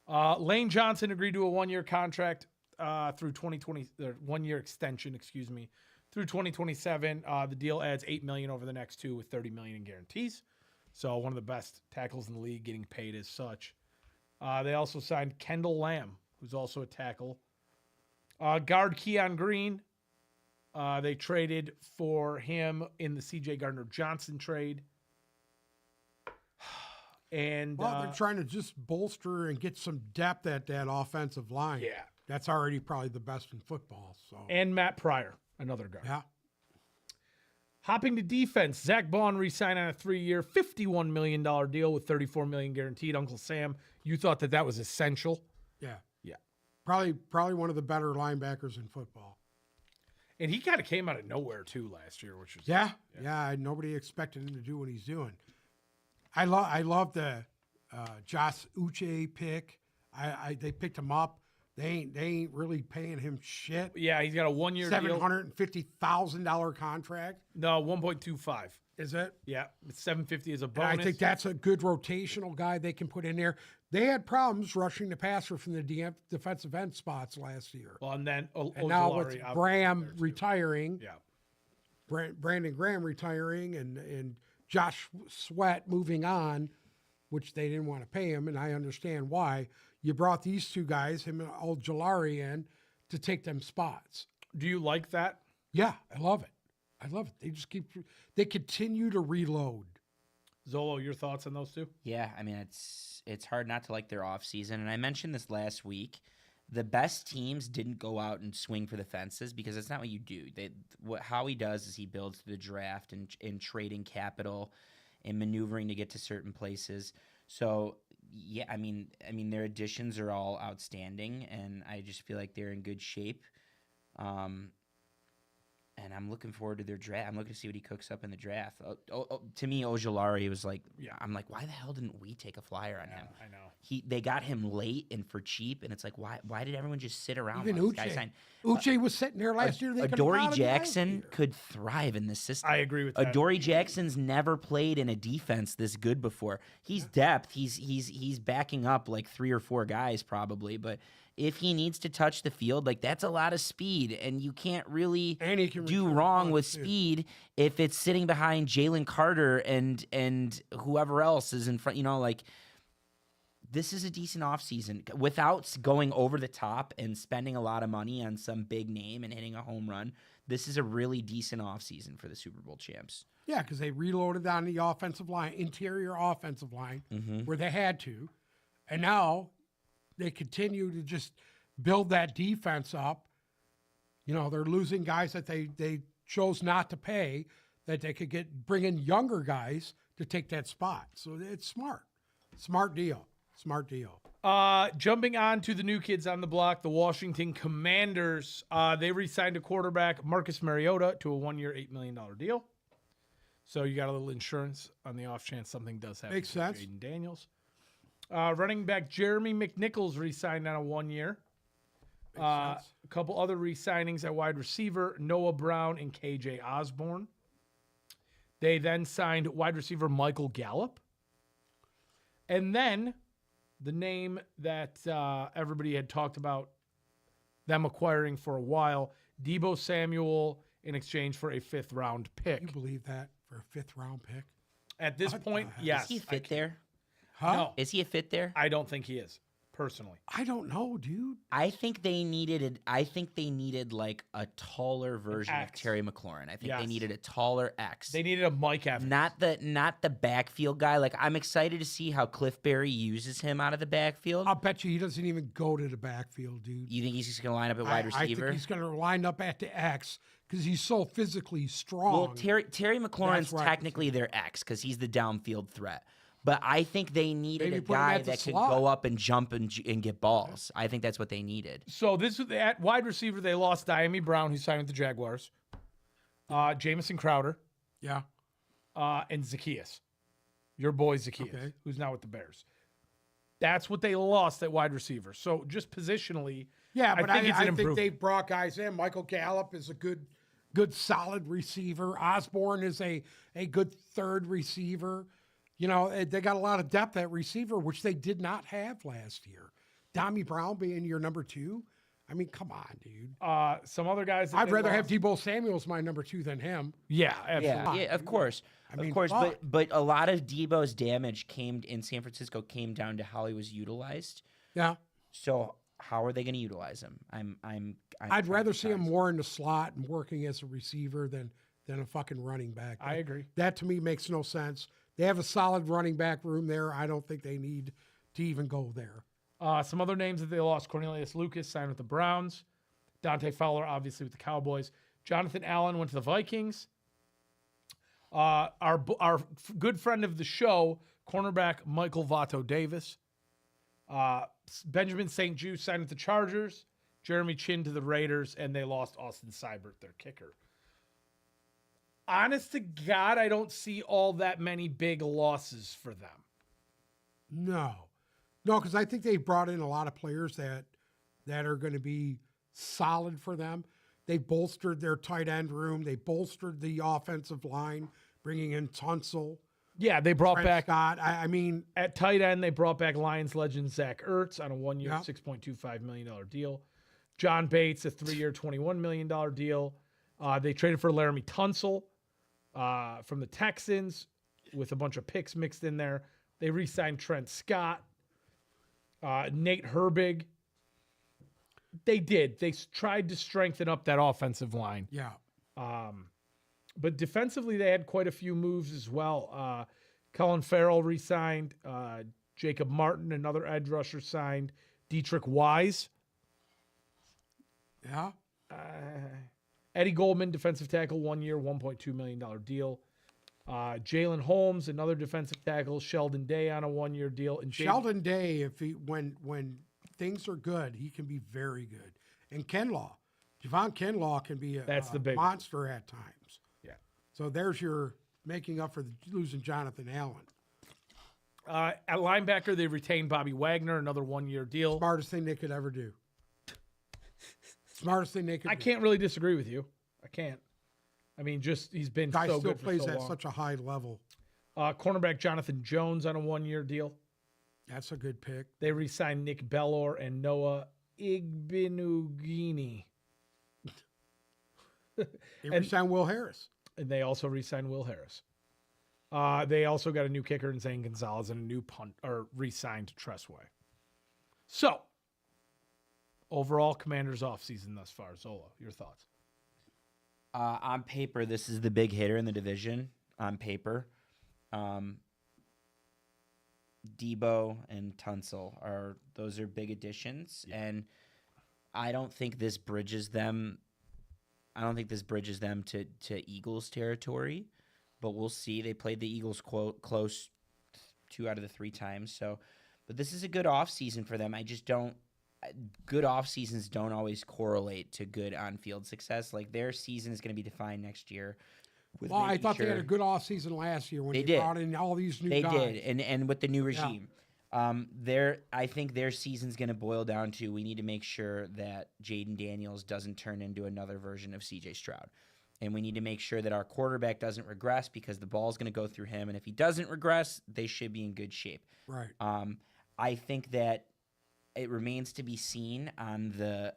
Lane Johnson agreed to a 1 year contract through 2020, 1 year extension, excuse me, through 2027. The deal adds $8 million over the next 2 with $30 million in guarantees. So one of the best tackles in the league, getting paid as such. They also signed Kendall Lamb, who's also a tackle. Guard Keon Green. They traded for him in the C.J. Gardner-Johnson trade. And Well, they're trying to just bolster and get some depth at that offensive line. yeah, That's already probably the best in football. So and Matt Pryor, another guard. yeah. Hopping to defense, Zach Bond re-signed on a 3-year, $51 million deal with $34 million guaranteed. Uncle Sam, you thought that was essential. Yeah. Yeah. Probably one of the better linebackers in football. And he kind of came out of nowhere, too, last year, which was... Yeah. Nobody expected him to do what he's doing. I love the Josh Uche pick. They picked him up. They ain't really paying him shit. Yeah, he's got a 1-year deal. $750,000 contract. No, 1.25. Is it? Yeah, it's 750 as a And bonus. I think that's a good rotational guy they can put in there. They had problems rushing the passer from the defensive end spots last year. Well, and then And now with Ojulari, Graham retiring, yeah. Brandon Graham retiring, and Josh Sweat moving on, which they didn't want to pay him, and I understand why. You brought these two guys, him and Ojulari, in to take them spots. Do you like that? Yeah, I love it. I love it. They just they continue to reload. Zolo, your thoughts on those two? Yeah, I mean it's hard not to like their offseason. And I mentioned this last week. The best teams didn't go out and swing for the fences because that's not what you do. What Howie does is he builds the draft and trading capital and maneuvering to get to certain places. So yeah, I mean their additions are all outstanding, and I just feel like they're in good shape. And I'm looking forward to their draft. I'm looking to see what he cooks up in the draft. To me, Ojulari was like, I'm like, why the hell didn't we take a flyer on him? I know. They got him late and for cheap, and it's like, why did everyone just sit around? Even while this guy Uche. signed? Uche was sitting there last year. They could've Adoree got him last Jackson year. could thrive in this system. I agree with that. Adoree Jackson's never played in a defense this good before. He's depth. He's backing up like 3 or 4 guys probably, but if he needs to touch the field, like that's a lot of speed, and you can't really And he can do return wrong punch, with too. speed if it's sitting behind Jalen Carter and whoever else is in front. You know, like this is a decent offseason without going over the top and spending a lot of money on some big name and hitting a home run. This is a really decent offseason for the Super Bowl champs. Yeah, because they reloaded on the offensive line, interior offensive line, where they had to. And now they continue to just build that defense up. You know, they're losing guys that they chose not to pay, that they could bring in younger guys to take that spot. So it's smart. Smart deal. Smart deal. Jumping on to the new kids on the block, the Washington Commanders. They re-signed a quarterback, Marcus Mariota, to a 1-year, $8 million deal. So you got a little insurance on the off chance something does happen. Makes to sense. Jaden Daniels. Running back Jeremy McNichols re-signed on a 1-year. A sense. couple other re-signings at wide receiver, Noah Brown and KJ Osborne. They then signed wide receiver Michael Gallup. And then the name that everybody had talked about them acquiring for a while, Deebo Samuel, in exchange for a 5th-round pick. You believe that for a 5th-round pick? At this What point, the hell? yes. Is he a I fit can- there? Huh? No, Is he a fit there? I don't think he is, personally. I don't know, dude. I think they needed like a taller version of X. Terry McLaurin. I think they Yes. needed a taller X. They needed a Mike Evans. Not the backfield guy. Like I'm excited to see how Cliff Berry uses him out of the backfield. I'll bet you he doesn't even go to the backfield, dude. You think he's just gonna line up at wide I receiver? think he's going to line up at the X because he's so physically strong. Well, Terry McLaurin's That's right. technically their X because he's the downfield threat. But I think they needed Maybe a put him guy at the that could slot. go up and jump and get balls. I think that's what they needed. So this is at wide receiver. They lost Diami Brown, who signed with the Jaguars. Jamison Crowder Yeah. and Zacchaeus, your boy Zacchaeus, Okay. who's now with the Bears. That's what they lost at wide receiver. So just positionally, Yeah, but I it's an think improvement. they brought guys in. Michael Gallup is a good, solid receiver. Osborne is a good 3rd receiver. You know, they got a lot of depth at receiver, which they did not have last year. Dami Brown being your number 2. I mean, come on, dude. some other guys. That I'd they rather have lost- Deebo Samuel as my number 2 than him. Yeah, absolutely. Yeah, of course. I mean, of course, fuck. but a lot of Debo's damage came in San Francisco came down to how he was utilized. Yeah. So how are they going to utilize him? I'd rather see him more in the slot and working as a receiver than a fucking running back. I agree. That to me makes no sense. They have a solid running back room there. I don't think they need to even go there. Some other names that they lost: Cornelius Lucas signed with the Browns. Dante Fowler, obviously, with the Cowboys. Jonathan Allen went to the Vikings. Our good friend of the show, cornerback Michael Vato Davis. Benjamin St. Juste signed with the Chargers. Jeremy Chin to the Raiders, and they lost Austin Seibert, their kicker. Honest to God, I don't see all that many big losses for them. No, because I think they brought in a lot of players that are going to be solid for them. They bolstered their tight end room. They bolstered the offensive line, bringing in Tunsil, Yeah, they brought Trent back Scott. I mean, at tight end. They brought back Lions legend Zach Ertz on a 1-year, Yeah. $6.25 million deal. John Bates, a 3-year, $21 million deal. They traded for Laramie Tunsil from the Texans with a bunch of picks mixed in there. They re-signed Trent Scott, Nate Herbig. They did. They tried to strengthen up that offensive line. yeah. But defensively, they had quite a few moves as well. Colin Farrell re-signed. Jacob Martin, another edge rusher, signed. Dietrich Wise. Yeah. Eddie Goldman, defensive tackle, 1-year, $1.2 million deal. Jalen Holmes, another defensive tackle. Sheldon Day on a 1-year deal. And Sheldon Day, if he when things are good, he can be very good. And Kinlaw, Javon Kinlaw can be That's a the big one. monster at times. Yeah. So there's your making up for losing Jonathan Allen. At linebacker, they retained Bobby Wagner, another 1-year deal. Smartest thing they could ever do. Smartest thing they could I do. can't really disagree with you. I can't. I mean, just he's been Guy so still good plays for so at long. such a high level. Cornerback Jonathan Jones on a 1-year deal. That's a good pick. They re-signed Nick Bellor and Noah Igbenugini. They signed Will Harris. And they also re-signed Will Harris. They also got a new kicker in Zane Gonzalez and a new punt, or re-signed Tressway. So, overall, Commanders offseason thus far. Zola, your thoughts? On paper, this is the big hitter in the division. On paper, Debo and Tunsil are big additions, and I don't think this bridges them. I don't think this bridges them to Eagles territory, but we'll see. They played the Eagles close 2 out of the 3 times, but this is a good offseason for them. I just don't. Good off seasons don't always correlate to good on-field success. Like their season is going to be defined next year. Well, I thought they had a good off season last year when They they did. brought in all these new They guys. did, and with the new regime, I think their season's going to boil down to we need to make sure that Jaden Daniels doesn't turn into another version of C.J. Stroud, and we need to make sure that our quarterback doesn't regress because the ball's going to go through him, and if he doesn't regress, they should be in good shape. Right. I think that it remains to be seen on the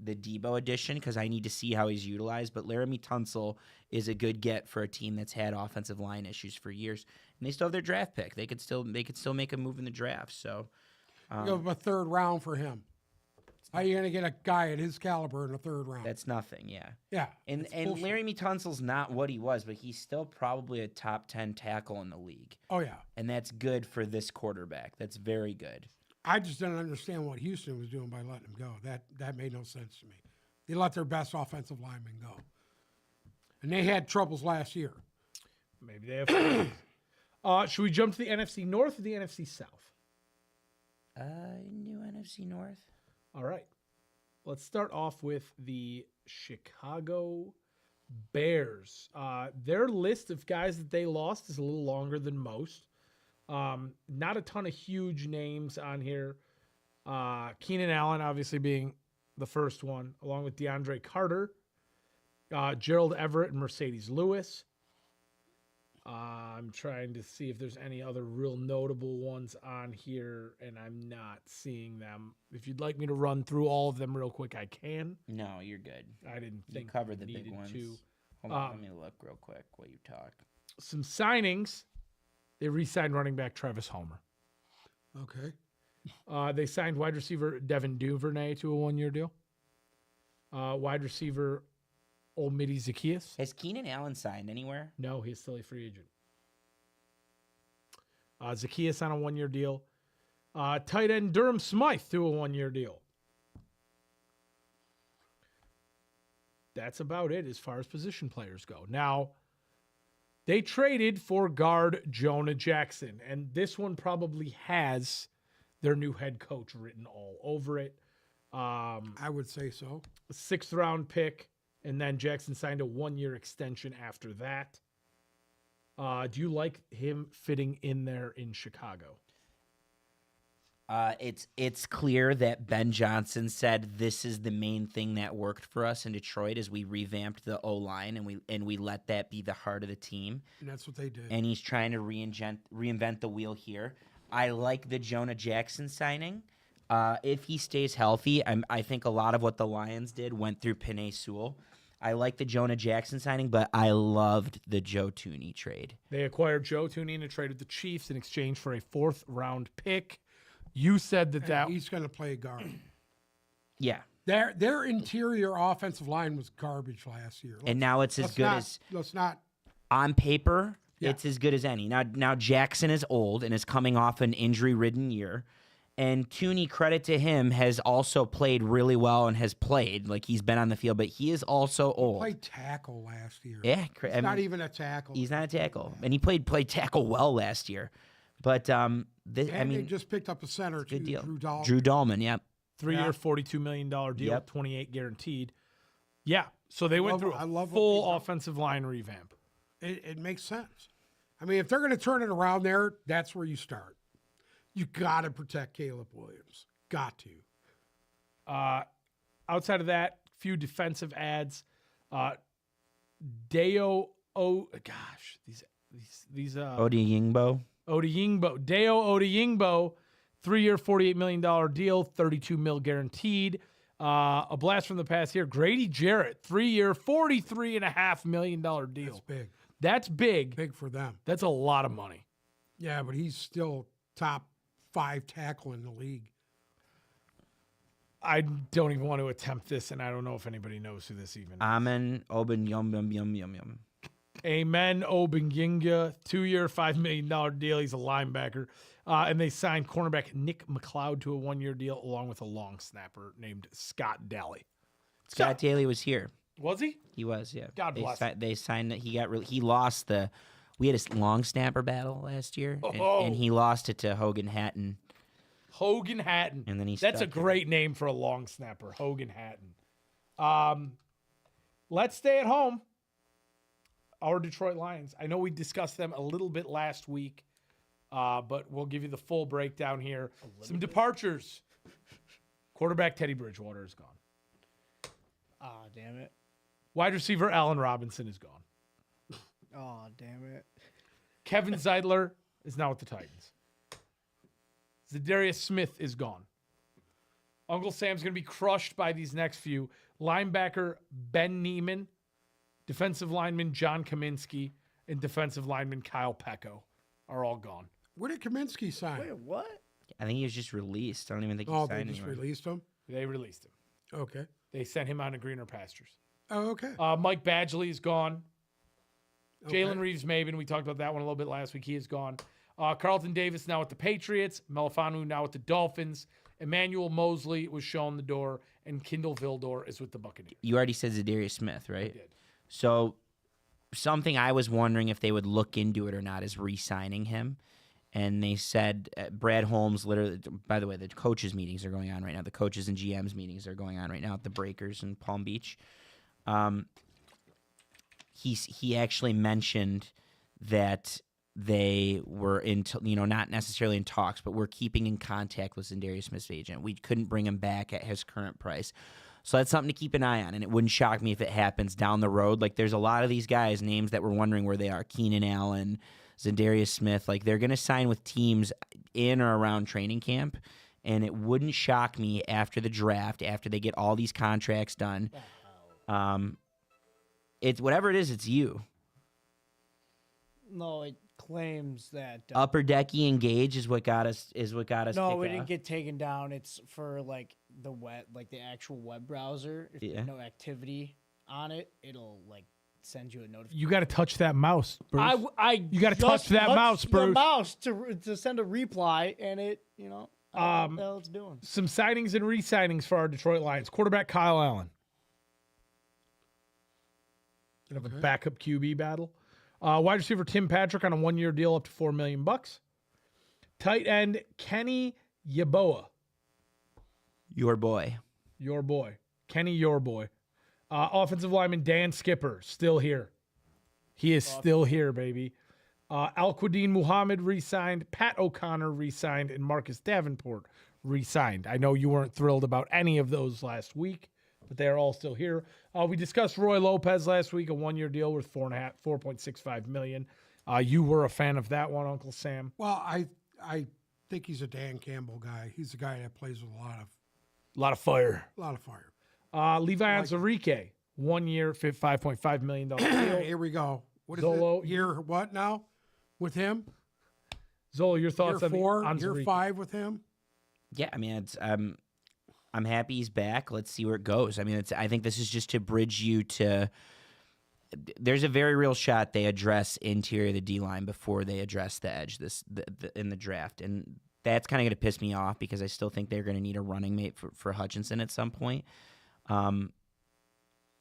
Debo edition because I need to see how he's utilized. But Laramie Tunsil is a good get for a team that's had offensive line issues for years, and they still have their draft pick. They could still make a move in the draft. So, You have a 3rd round for him. How are you going to get a guy at his caliber in the 3rd round? that's nothing. Yeah, yeah. and it's bullshit. Laramie Tunsil's not what he was, but he's still probably a top 10 tackle in the league, Oh, yeah. and that's good for this quarterback. That's very good. I just didn't understand what Houston was doing by letting him go. That made no sense to me. They let their best offensive lineman go. And they had troubles last year. Maybe they have. Should we jump to the NFC North or the NFC South? New NFC North. All right. Let's start off with the Chicago Bears. Their list of guys that they lost is a little longer than most. Not a ton of huge names on here. Keenan Allen, obviously, being the first one, along with DeAndre Carter, Gerald Everett, and Mercedes Lewis. I'm trying to see if there's any other real notable ones on here, and I'm not seeing them. If you'd like me to run through all of them real quick, I can. No, you're good. I didn't You think covered the we big needed ones. to. Hold on, let me look real quick while you talk. Some signings. They re-signed running back Travis Homer. Okay. They signed wide receiver Devin Duvernay to a 1-year deal. Wide receiver Olmidi Zacchaeus. Has Keenan Allen signed anywhere? No, he's still a free agent. Zacchaeus on a 1-year deal. Tight end Durham Smythe to a 1-year deal. That's about it as far as position players go. Now, they traded for guard Jonah Jackson, and this one probably has their new head coach written all over it. I would say so. 6th round pick, and then Jackson signed a 1-year extension after that. Do you like him fitting in there in Chicago? It's clear that Ben Johnson said this is the main thing that worked for us in Detroit is we revamped the O-line and we let that be the heart of the team. And that's what they did. And he's trying to reinvent the wheel here. I like the Jonah Jackson signing. If he stays healthy, I think a lot of what the Lions did went through Penei Sewell. I like the Jonah Jackson signing, but I loved the Joe Thuney trade. They acquired Joe Thuney in a trade with the Chiefs in exchange for a 4th-round pick. You said that He's going to play guard. Yeah. Their interior offensive line was garbage last year. And now it's as good as Let's not. on paper. Yeah. It's as good as any. Now Jackson is old and is coming off an injury-ridden year. And Thuney, credit to him, has also played really well and has played. Like, he's been on the field, but he is also old. Played tackle last year. Yeah. He's not even a tackle. He's not a tackle. And he played tackle well last year. But, They just picked up a center, too, good deal. Drew Dahlman. Yep. 3-year, $42 million deal, Yep. 28 guaranteed. Yeah. So they went through I a love what full they did. offensive line revamp. It makes sense. I mean, if they're going to turn it around there, that's where you start. You got to protect Caleb Williams. Got to. Outside of that, few defensive ads. Deo Odiyingbo. Odiyingbo. Deo Odiyingbo, 3-year, $48 million deal, $32 million guaranteed. A blast from the past here. Grady Jarrett, 3-year, $43.5 million deal. That's big. That's big. Big for them. That's a lot of money. Yeah, but he's still top 5 tackle in the league. I don't even want to attempt this, and I don't know if anybody knows who this even is. Amen. Oben yum yum yum yum yum. Amen Obenginga, 2-year, $5 million deal. He's a linebacker. And they signed cornerback Nick McLeod to a 1-year deal along with a long snapper named Scott Daly. Scott Daly was here. Was he? He was, yeah. God bless him. They signed that. He lost the. We had a long snapper battle last year, and he lost it to Hogan Hatton. Hogan Hatton. And then he That's a stuck it. great name for a long snapper, Hogan Hatton. Let's stay at home. Our Detroit Lions. I know we discussed them a little bit last week, but we'll give you the full breakdown here. Some departures. Quarterback Teddy Bridgewater is gone. Ah, damn it. Wide receiver Allen Robinson is gone. Oh, damn it. Kevin Zeidler is now with the Titans. Zadarius Smith is gone. Uncle Sam's going to be crushed by these next few. Linebacker Ben Neiman, defensive lineman John Kaminsky, and defensive lineman Kyle Pecco are all gone. Where did Kaminsky sign? Wait, what? I think he was just released. I don't even think he Oh, they signed just anywhere. released him? They released him. Okay. They sent him on to greener pastures. Oh, okay. Mike Badgley is gone. Okay. Jalen Reeves-Maben, we talked about that one a little bit last week. He is gone. Carlton Davis now with the Patriots. Melifanu now with the Dolphins. Emmanuel Mosley was shown the door. And Kindle Vildor is with the Buccaneers. You already said Zadarius Smith, right? did. So something I was wondering if they would look into it or not is re-signing him. And they said Brad Holmes literally, by the way, the coaches meetings are going on right now. The coaches and GMs meetings are going on right now at the Breakers in Palm Beach. He actually mentioned that they were not necessarily in talks, but we're keeping in contact with Zadarius Smith's agent. We couldn't bring him back at his current price. So that's something to keep an eye on, and it wouldn't shock me if it happens down the road. Like, there's a lot of these guys, names that we're wondering where they are. Keenan Allen, Zadarius Smith. Like, they're going to sign with teams in or around training camp, and it wouldn't shock me after the draft, after they get all these contracts done. It's whatever it is, it's you. No, it claims that. Upper Decky Engage is what got us. no, kicked we didn't off. get taken down. It's for like the actual web browser. If Yeah. there's no activity on it, it'll like send you a notification. You got to touch that mouse, Bruce. You gotta just touch that touched mouse, the Bruce. mouse to send a reply, and it, I don't know what the hell it's doing. Some signings and re-signings for our Detroit Lions. Quarterback Kyle Allen. Gonna have a backup QB battle. Wide receiver Tim Patrick on a 1-year deal up to $4 million. Tight end Kenny Yeboah. Your boy. Your boy. Kenny, your boy. Offensive lineman Dan Skipper, still here. He is still here, baby. Al-Quadin Muhammad re-signed, Pat O'Connor re-signed, and Marcus Davenport re-signed. I know you weren't thrilled about any of those last week, but they're all still here. We discussed Roy Lopez last week, a one-year deal worth $4.65 million. You were a fan of that one, Uncle Sam. Well, I think he's a Dan Campbell guy. He's a guy that plays with a lot of fire. fire. Levi Onwuzurike, 1 year, $5.5 million deal. Here we go. What is Zolo. it? Year what now with him? Zola, your thoughts Year 4, on year Onwuzurike? 5 with him? Yeah, I mean, I'm happy he's back. Let's see where it goes. I mean, I think this is just to bridge you to. There's a very real shot they address interior of the D line before they address the edge in the draft, and that's kind of going to piss me off because I still think they're going to need a running mate for Hutchinson at some point.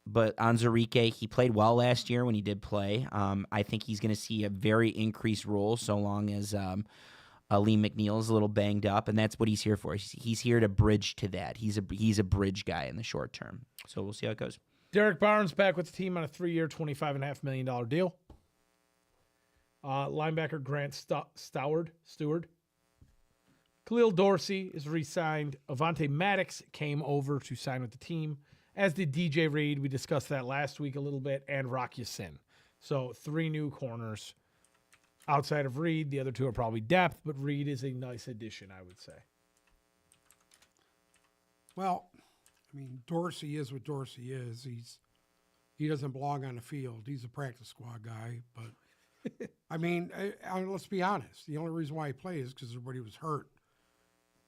But Onwuzurike, he played well last year when he did play. I think he's going to see a very increased role so long as Lee McNeil's a little banged up, and that's what he's here for. He's here to bridge to that. He's a bridge guy in the short term. So we'll see how it goes. Derek Barnes back with the team on a 3-year, $25.5 million deal. Linebacker Grant Stewart. Khalil Dorsey is re-signed. Avonte Maddox came over to sign with the team, as did DJ Reed. We discussed that last week a little bit, and Rock Ya-Sin. So 3 new corners. Outside of Reed, the other 2 are probably depth, but Reed is a nice addition, I would say. Well, I mean, Dorsey is what Dorsey is. He doesn't belong on the field. He's a practice squad guy. But, I mean, let's be honest. The only reason why he played is because everybody was hurt.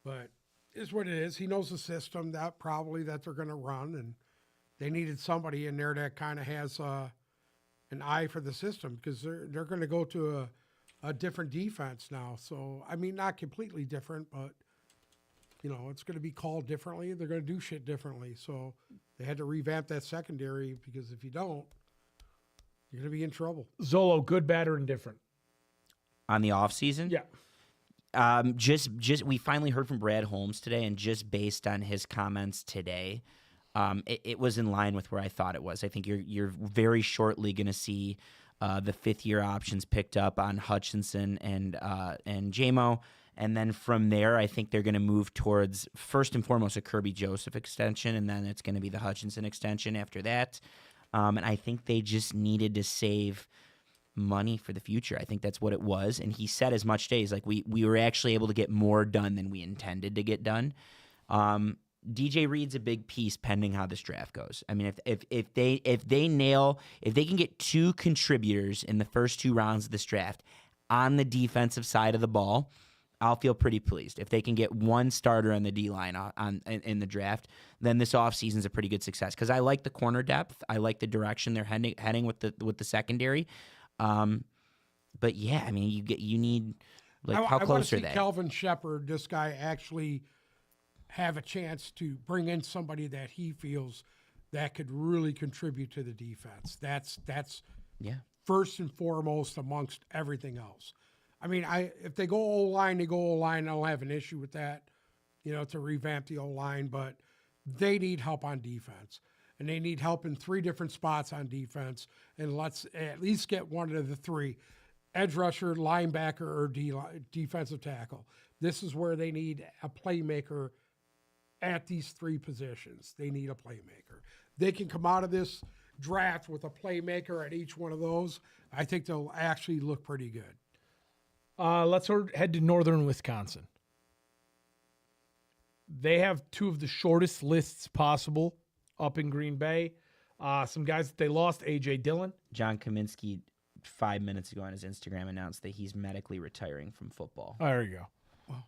But it's what it is. He knows the system that they're going to run, and they needed somebody in there that kind of has an eye for the system because they're going to go to a different defense now. So, I mean, not completely different, but it's going to be called differently. They're going to do shit differently. So they had to revamp that secondary because if you don't, you're going to be in trouble. Zolo, good, bad, or indifferent? On the offseason? Yeah. Just we finally heard from Brad Holmes today, and just based on his comments today, it was in line with where I thought it was. I think you're very shortly going to see the 5th-year options picked up on Hutchinson and JMO. And then from there, I think they're going to move towards, first and foremost, a Kirby Joseph extension, and then it's going to be the Hutchinson extension after that. And I think they just needed to save money for the future. I think that's what it was. And he said as much today, he's like, we were actually able to get more done than we intended to get done. DJ Reed's a big piece pending how this draft goes. I mean, if they can get 2 contributors in the first 2 rounds of this draft on the defensive side of the ball, I'll feel pretty pleased. If they can get 1 starter on the D-line in the draft, then this offseason is a pretty good success because I like the corner depth. I like the direction they're heading with the secondary. But yeah, I mean, you need how close are they? Kelvin Shepard, this guy, actually have a chance to bring in somebody that he feels that could really contribute to the defense. That's first and foremost amongst everything else. I mean, if they go O-line, they go O-line. I don't have an issue with that, to revamp the O-line. But they need help on defense. And they need help in 3 different spots on defense. And let's at least get one of the 3, edge rusher, linebacker, or defensive tackle. This is where they need a playmaker at these 3 positions. They need a playmaker. They can come out of this draft with a playmaker at each one of those. I think they'll actually look pretty good. Let's head to northern Wisconsin. They have 2 of the shortest lists possible up in Green Bay. Some guys that they lost, A.J. Dillon. John Kaminsky, 5 minutes ago on his Instagram, announced that he's medically retiring from football. Oh, there you go. Well,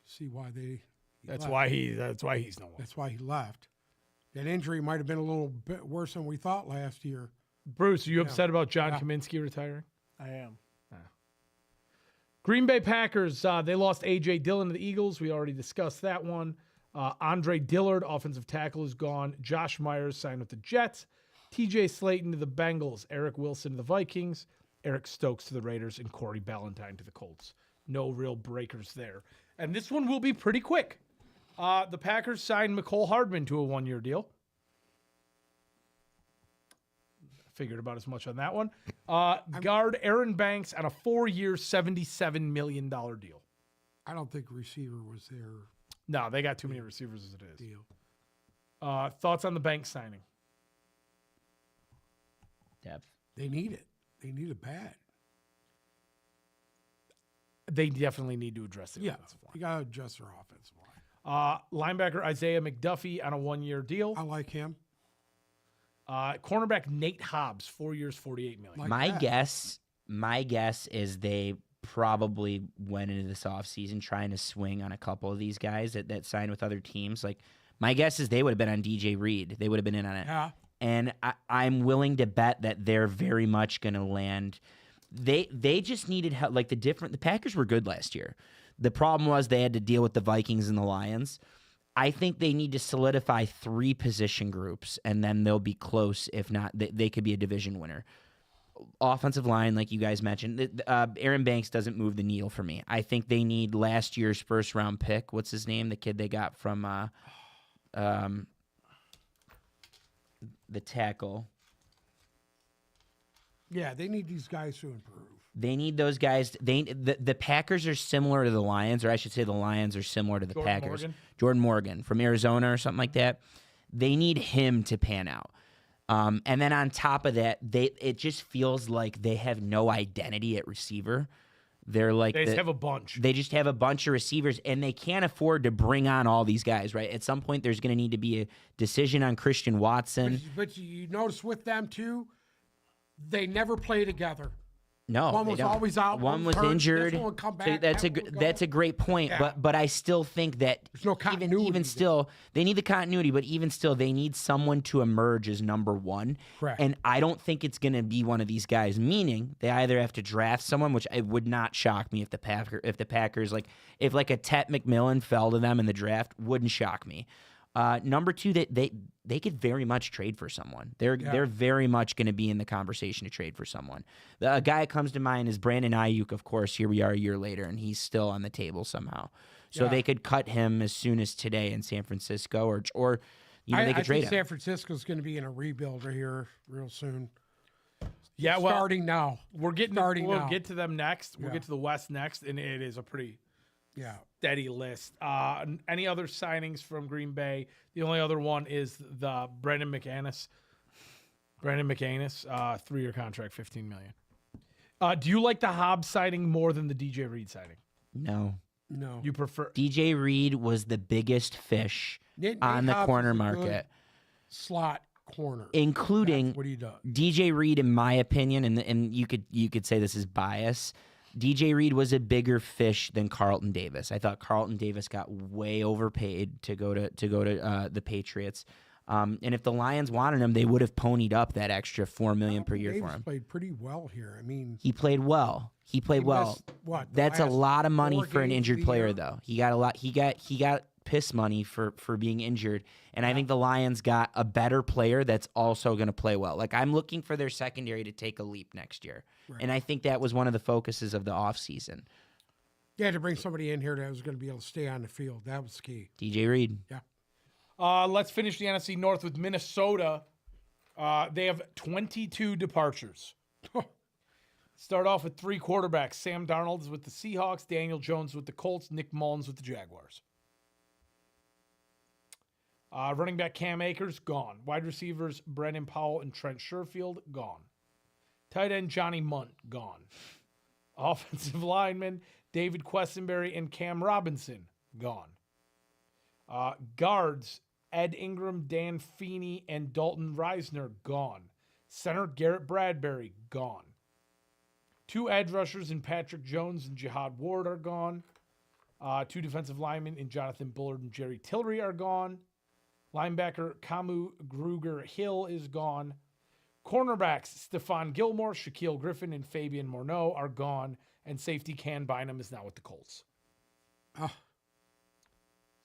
see why That's why he's no one. That's why he left. That injury might have been a little bit worse than we thought last year. Bruce, are you upset about John Kaminsky retiring? I am. Green Bay Packers, they lost A.J. Dillon to the Eagles. We already discussed that one. Andre Dillard, offensive tackle, is gone. Josh Myers signed with the Jets. T.J. Slayton to the Bengals. Eric Wilson to the Vikings. Eric Stokes to the Raiders. And Corey Ballantyne to the Colts. No real breakers there. And this one will be pretty quick. The Packers signed Mecole Hardman to a 1-year deal. Figured about as much on that one. Guard Aaron Banks on a 4-year, $77 million deal. I don't think receiver was their No, they got too many receivers as it is. deal. Thoughts on the Banks signing? Depth. They need it. They need it bad. They definitely need to address the Yeah, offensive line. you got to adjust their offensive line. Linebacker Isaiah McDuffie on a 1-year deal. I like him. Cornerback Nate Hobbs, 4 years, $48 million. Like My that. guess is they probably went into this offseason trying to swing on a couple of these guys that signed with other teams. Like, my guess is they would have been on DJ Reed. They would have been in on it. Yeah. And I'm willing to bet that they're very much going to land. They just needed help. Like, the Packers were good last year. The problem was they had to deal with the Vikings and the Lions. I think they need to solidify 3 position groups, and then they'll be close. If not, they could be a division winner. Offensive line, like you guys mentioned, Aaron Banks doesn't move the needle for me. I think they need last year's first-round pick. What's his name? The kid they got from the tackle. Yeah, they need these guys to improve. They need those guys. The Packers are similar to the Lions, or I should say the Lions are similar to the Jordan Packers. Morgan? Jordan Morgan from Arizona or something like that. They need him to pan out. And then on top of that, it just feels like they have no identity at receiver. They're like They just have a bunch. They just have a bunch of receivers, and they can't afford to bring on all these guys, right? At some point, there's going to need to be a decision on Christian Watson. But you notice with them too, they never play together. No, One they was don't. always out, One one was hurt, injured. this one come So back, that's that one go. that's a great point. Yeah. But I still think that There's no continuity even there. still, they need the continuity. But even still, they need someone to emerge as number one. Correct. And I don't think it's going to be one of these guys. Meaning they either have to draft someone, which it would not shock me if the Packers if a Tet McMillan fell to them in the draft, wouldn't shock me. Number 2, that they could very much trade for someone. They're very much going to be in the conversation to trade for someone. A guy that comes to mind is Brandon Ayuk, of course. Here we are a year later, and he's still on the table somehow. So Yeah. they could cut him as soon as today in San Francisco, or they I could trade think him. San Francisco's going to be in a rebuild right here real soon. Yeah, well, Starting now. we'll get to them next. We'll Yeah. get to the West next, and it is a pretty Yeah. steady list. Any other signings from Green Bay? The only other one is the Brandon McAnus. 3-year contract, $15 million. Do you like the Hobbs signing more than the DJ Reed signing? No. No. You prefer? DJ Reed was the biggest fish Nate on the Hobbs corner is a good market, slot corner. including That's what he does. DJ Reed, in my opinion, and you could say this is bias. DJ Reed was a bigger fish than Carlton Davis. I thought Carlton Davis got way overpaid to go to the Patriots. And if the Lions wanted him, they would have ponied up that extra $4 million per year Davis for him. played pretty well here. I mean, He played well. He played well. missed, what, the That's a last lot of money 4 for an games of injured the player, year? though. He got a lot. He got piss money for being injured, and I think the Lions got a better player that's also going to play well. Like, I'm looking for their secondary to take a leap next year, and I think that was one of the focuses of the offseason. you had to bring somebody in here that was going to be able to stay on the field. That was key. DJ Reed. Let's finish the NFC North with Minnesota. They have 22 departures. Start off with 3 quarterbacks. Sam Darnold is with the Seahawks, Daniel Jones with the Colts, Nick Mullins with the Jaguars. Running back Cam Akers, gone. Wide receivers Brendan Powell and Trent Sherfield, gone. Tight end Johnny Munt, gone. Offensive lineman David Questenberry and Cam Robinson, gone. Guards Ed Ingram, Dan Feeney, and Dalton Reisner, gone. Center Garrett Bradbury, gone. 2 edge rushers in Patrick Jones and Jihad Ward are gone. 2 defensive linemen in Jonathan Bullard and Jerry Tillery are gone. Linebacker Kamu Gruger-Hill is gone. Cornerbacks Stephon Gilmore, Shaquille Griffin, and Fabian Morneau are gone. And safety Can Bynum is now with the Colts. Oh,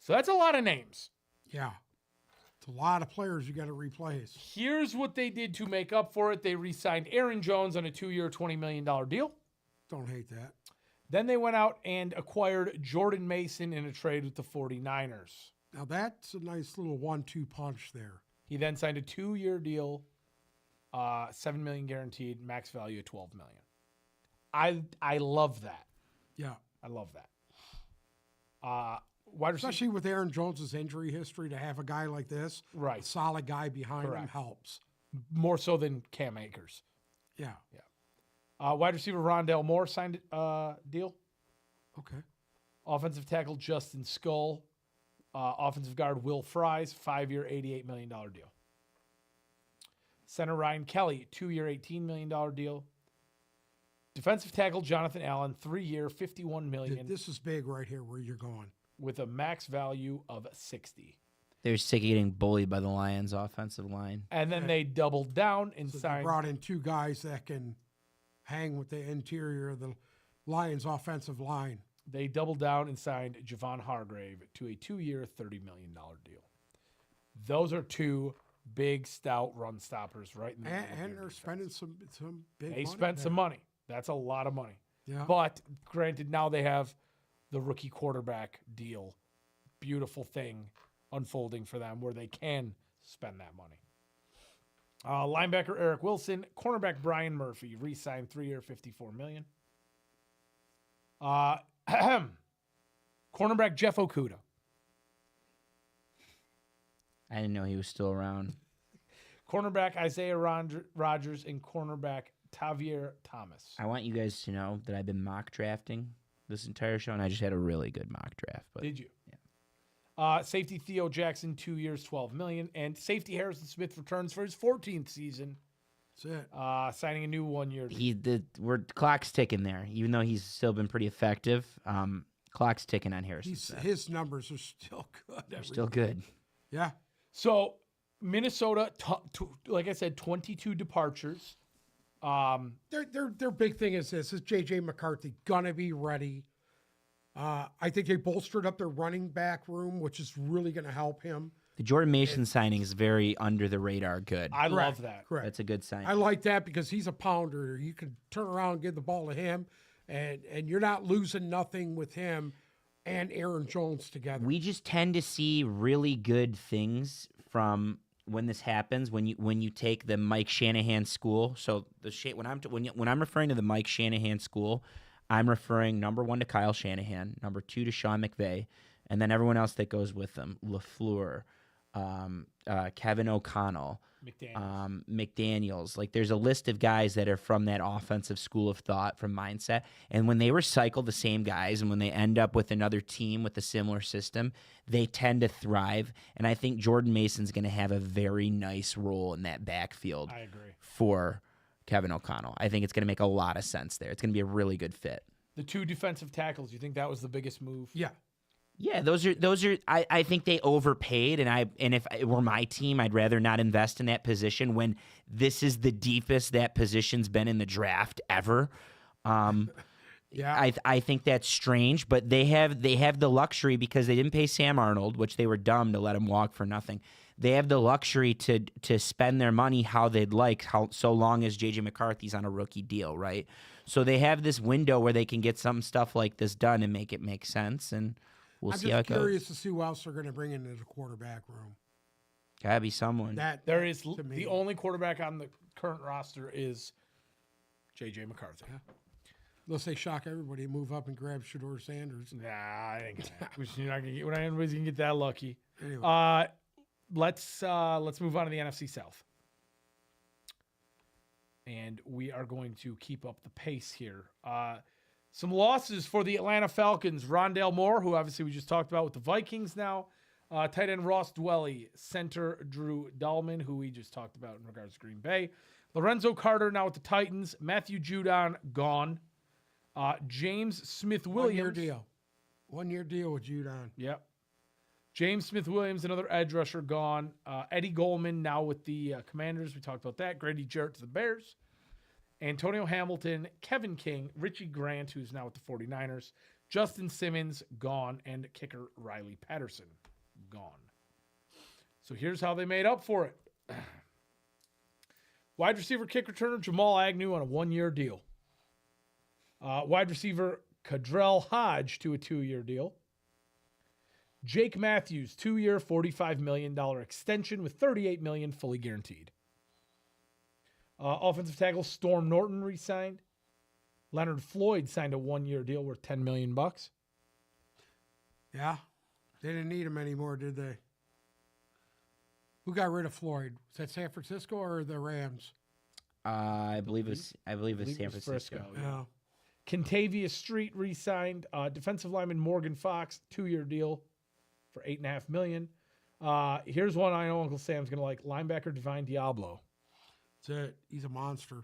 So that's a lot of names. yeah. It's a lot of players you got to replace. Here's what they did to make up for it. They re-signed Aaron Jones on a 2-year, $20 million deal. Don't hate that. Then they went out and acquired Jordan Mason in a trade with the 49ers. Now that's a nice little 1-2 punch there. He then signed a 2-year deal $7 million guaranteed, max value of $12 million. I love that. Yeah. I love that. Wide receiver, Especially with Aaron Jones's injury history, to have a guy like this, right? a solid guy behind him, Correct. helps. More so than Cam Akers. Yeah. Wide receiver Rondale Moore signed deal. Okay. Offensive tackle Justin Skull. Offensive guard Will Fries, 5-year, $88 million deal. Center Ryan Kelly, 2-year, $18 million deal. Defensive tackle Jonathan Allen, 3-year, $51 million, This is big right here where you're going. with a max value of 60. They're sick of getting bullied by the Lions' offensive line. And then they doubled down and So they signed. brought in two guys that can hang with the interior of the Lions' offensive line. They doubled down and signed Javon Hargrave to a 2-year, $30 million deal. Those are two big, stout run stoppers right in the middle of And your they're defense. spending some big They money spent there. some money. That's a lot of money. Yeah. But granted, now they have the rookie quarterback deal. Beautiful thing unfolding for them where they can spend that money. Linebacker Eric Wilson, cornerback Brian Murphy, re-signed 3-year, $54 million. Cornerback Jeff Okuda. I didn't know he was still around. Cornerback Isaiah Rogers and cornerback Tavier Thomas. I want you guys to know that I've been mock drafting this entire show, and I just had a really good mock draft. But Did you? Yeah. Safety Theo Jackson, 2 years, $12 million. And safety Harrison Smith returns for his 14th season, That's it. signing a new 1-year deal. we're clock's ticking there, even though he's still been pretty effective. Clock's ticking on Harrison. Smith. His numbers are still good. They're still good. Yeah. So Minnesota, like I said, 22 departures. Their big thing is this: is JJ McCarthy gonna be ready? I think they bolstered up their running back room, which is really gonna help him. The Jordan Mason signing is very under the radar good. I love Correct, that. Correct. That's a good sign. I like that because he's a pounder. You can turn around and give the ball to him, and you're not losing nothing with him and Aaron Jones together. We just tend to see really good things from when this happens. When you take the Mike Shanahan school. So when I'm referring to the Mike Shanahan school, I'm referring number 1 to Kyle Shanahan, number 2 to Sean McVay, and then everyone else that goes with them: LaFleur, Kevin O'Connell, McDaniels. Like, there's a list of guys that are from that offensive school of thought, from mindset. And when they recycle the same guys, and when they end up with another team with a similar system, they tend to thrive. And I think Jordan Mason's going to have a very nice role in that backfield I agree. for Kevin O'Connell. I think it's going to make a lot of sense there. It's going to be a really good fit. The 2 defensive tackles, you think that was the biggest move? Yeah. Yeah, those are. I think they overpaid, and if it were my team, I'd rather not invest in that position when this is the deepest that position's been in the draft ever. Yeah. I think that's strange, but they have the luxury, because they didn't pay Sam Arnold, which they were dumb to let him walk for nothing. They have the luxury to spend their money how they'd like, so long as JJ McCarthy's on a rookie deal, right? So they have this window where they can get some stuff like this done and make it make sense, and we'll I'm see how it just curious goes. to see who else they're going to bring into the quarterback room. Gotta be someone. There is to me- the only quarterback on the current roster is J.J. McCarthy. Unless they shock everybody and move up and grab Shedeur Sanders. Nah, I ain't gonna. You're not gonna get. We're not anybody's gonna get that lucky. Anyway. Let's move on to the NFC South, and we are going to keep up the pace here. Some losses for the Atlanta Falcons: Rondale Moore, who obviously we just talked about with the Vikings now. Tight end Ross Dwelly, center Drew Dahlman, who we just talked about in regards to Green Bay. Lorenzo Carter now with the Titans. Matthew Judon gone. James Smith-Williams. 1 year deal. 1 year deal with Judon. Yep. James Smith-Williams, another edge rusher, gone. Eddie Goldman now with the Commanders. We talked about that. Grady Jarrett to the Bears. Antonio Hamilton, Kevin King, Richie Grant, who's now with the 49ers. Justin Simmons, gone. And kicker Riley Patterson, gone. So here's how they made up for it. Wide receiver kick returner Jamal Agnew on a 1-year deal. Wide receiver Cadrell Hodge to a 2-year deal. Jake Matthews, 2-year, $45 million extension with $38 million fully guaranteed. Offensive tackle Storm Norton re-signed. Leonard Floyd signed a 1-year deal worth $10 million. Yeah. They didn't need him anymore, did they? Who got rid of Floyd? Was that San Francisco or the Rams? I believe it was San Francisco. Yeah. Contavious Street re-signed. Defensive lineman Morgan Fox, 2-year deal for $8.5 million. Here's one I know Uncle Sam's gonna like. Linebacker Divine Diablo, That's it. He's a monster.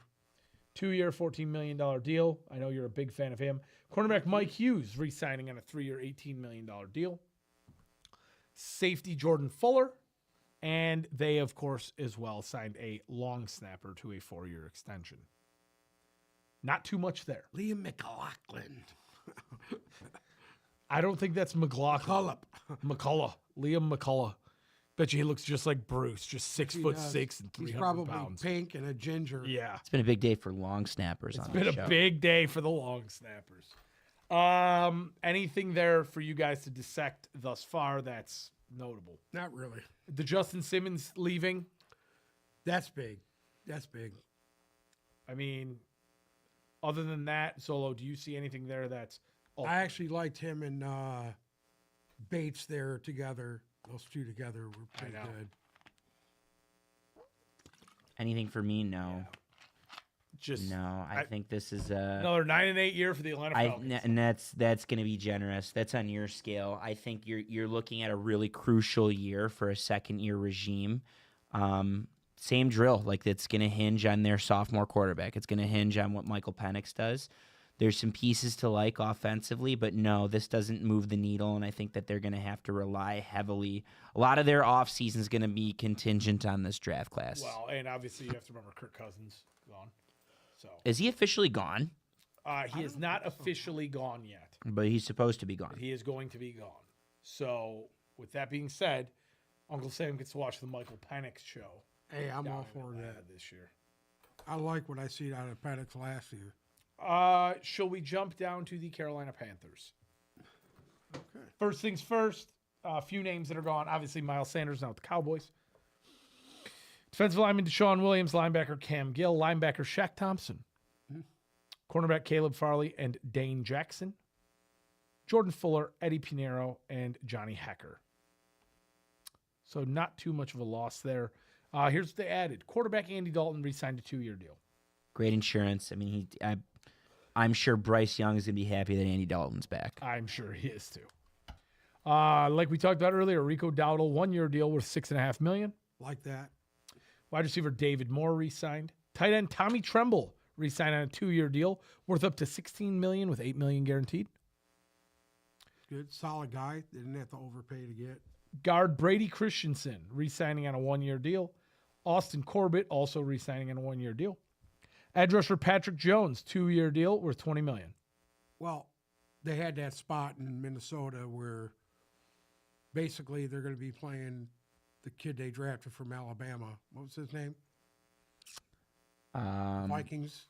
2-year, $14 million deal. I know you're a big fan of him. Cornerback Mike Hughes re-signing on a 3-year, $18 million deal. Safety Jordan Fuller, and they of course as well signed a long snapper to a 4-year extension. Not too much there. Liam McLaughlin. I don't think that's McLaughlin. McCullough. Liam McCullough. Bet you he looks just like Bruce, just 6'6" and 300 He's probably pounds. pink and a ginger. Yeah, It's been a big day for long snappers on been the a show. big day for the long snappers. Anything there for you guys to dissect thus far that's notable? Not really. The Justin Simmons leaving. That's big. That's big. I mean, other than that, Solo, do you see anything there that's? I actually liked him and Bates there together. Those two together were pretty know. good. Anything for me? No. Just No, I think this is a another 9-8 year for the Atlanta Falcons. and that's going to be generous. That's on your scale. I think you're looking at a really crucial year for a second-year regime. Same drill. Like, it's going to hinge on their sophomore quarterback. It's going to hinge on what Michael Penix does. There's some pieces to like offensively, but no, this doesn't move the needle, and I think that they're going to have to rely heavily. A lot of their offseason is going to be contingent on this draft class. Well, and obviously you have to remember Kirk Cousins gone. So Is he officially gone? he is not officially gone yet. But he's supposed to be gone. He is going to be gone. So with that being said, Uncle Sam gets to watch the Michael Penix show. Hey, I'm down all in for Atlanta that. this year. I like what I see out of Penix last year. Shall we jump down to the Carolina Panthers? Okay. First things first, a few names that are gone. Obviously, Miles Sanders now with the Cowboys. Defensive lineman Deshaun Williams, linebacker Cam Gill, linebacker Shaq Thompson, cornerback Caleb Farley and Dane Jackson, Jordan Fuller, Eddie Pinheiro, and Johnny Hecker. So not too much of a loss there. Here's what they added. Quarterback Andy Dalton re-signed a 2-year deal. Great insurance. I mean, I'm sure Bryce Young is going to be happy that Andy Dalton's back. I'm sure he is too. Like we talked about earlier, Rico Dowdle, 1-year deal worth $6.5 million. Like that. Wide receiver David Moore re-signed. Tight end Tommy Tremble re-signed on a 2-year deal worth up to $16 million with $8 million guaranteed. Good. Solid guy. They didn't have to overpay to get. Guard Brady Christensen re-signing on a 1-year deal. Austin Corbett also re-signing on a 1-year deal. Edge rusher Patrick Jones, 2-year deal worth $20 million. Well, they had that spot in Minnesota where basically they're going to be playing the kid they drafted from Alabama. What was his name? Vikings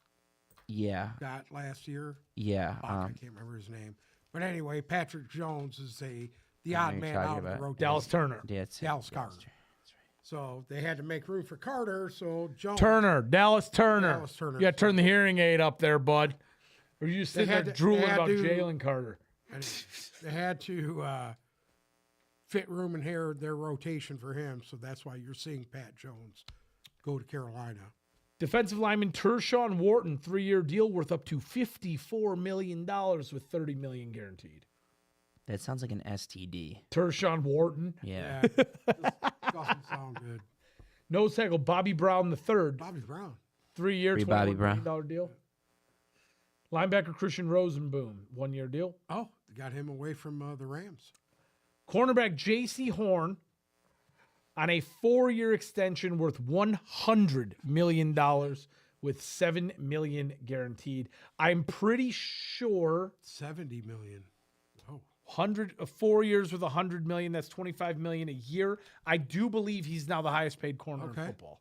Yeah, got last year. yeah. I can't remember his name. But anyway, Patrick Jones is the I know odd you're man talking out of the about. rotation. Dallas Turner. Yeah, it's Dallas Carter. So they had to make room for Carter. So Jones. Dallas Turner. Dallas Turner. You got to turn the hearing aid up there, bud. Or you just sitting there had to- drooling they had about to- Jalen Carter. And they had to fit room in here their rotation for him. So that's why you're seeing Pat Jones go to Carolina. Defensive lineman Tershawn Wharton, 3-year deal worth up to $54 million with $30 million guaranteed. That sounds like an STD. Tershawn Wharton. Yeah. Yeah, doesn't sound good. Nose tackle Bobby Brown III, Bobby Brown. 3-year, Free $21 Bobby million deal. Linebacker Christian Rosenboom, 1-year deal. Oh, they got him away from the Rams. Cornerback J.C. Horn on a 4-year extension worth $100 million with $7 million guaranteed. I'm pretty sure $70 million. Oh, 4 years with $100 million. That's $25 million a year. I do believe he's now the highest paid corner in Okay. football.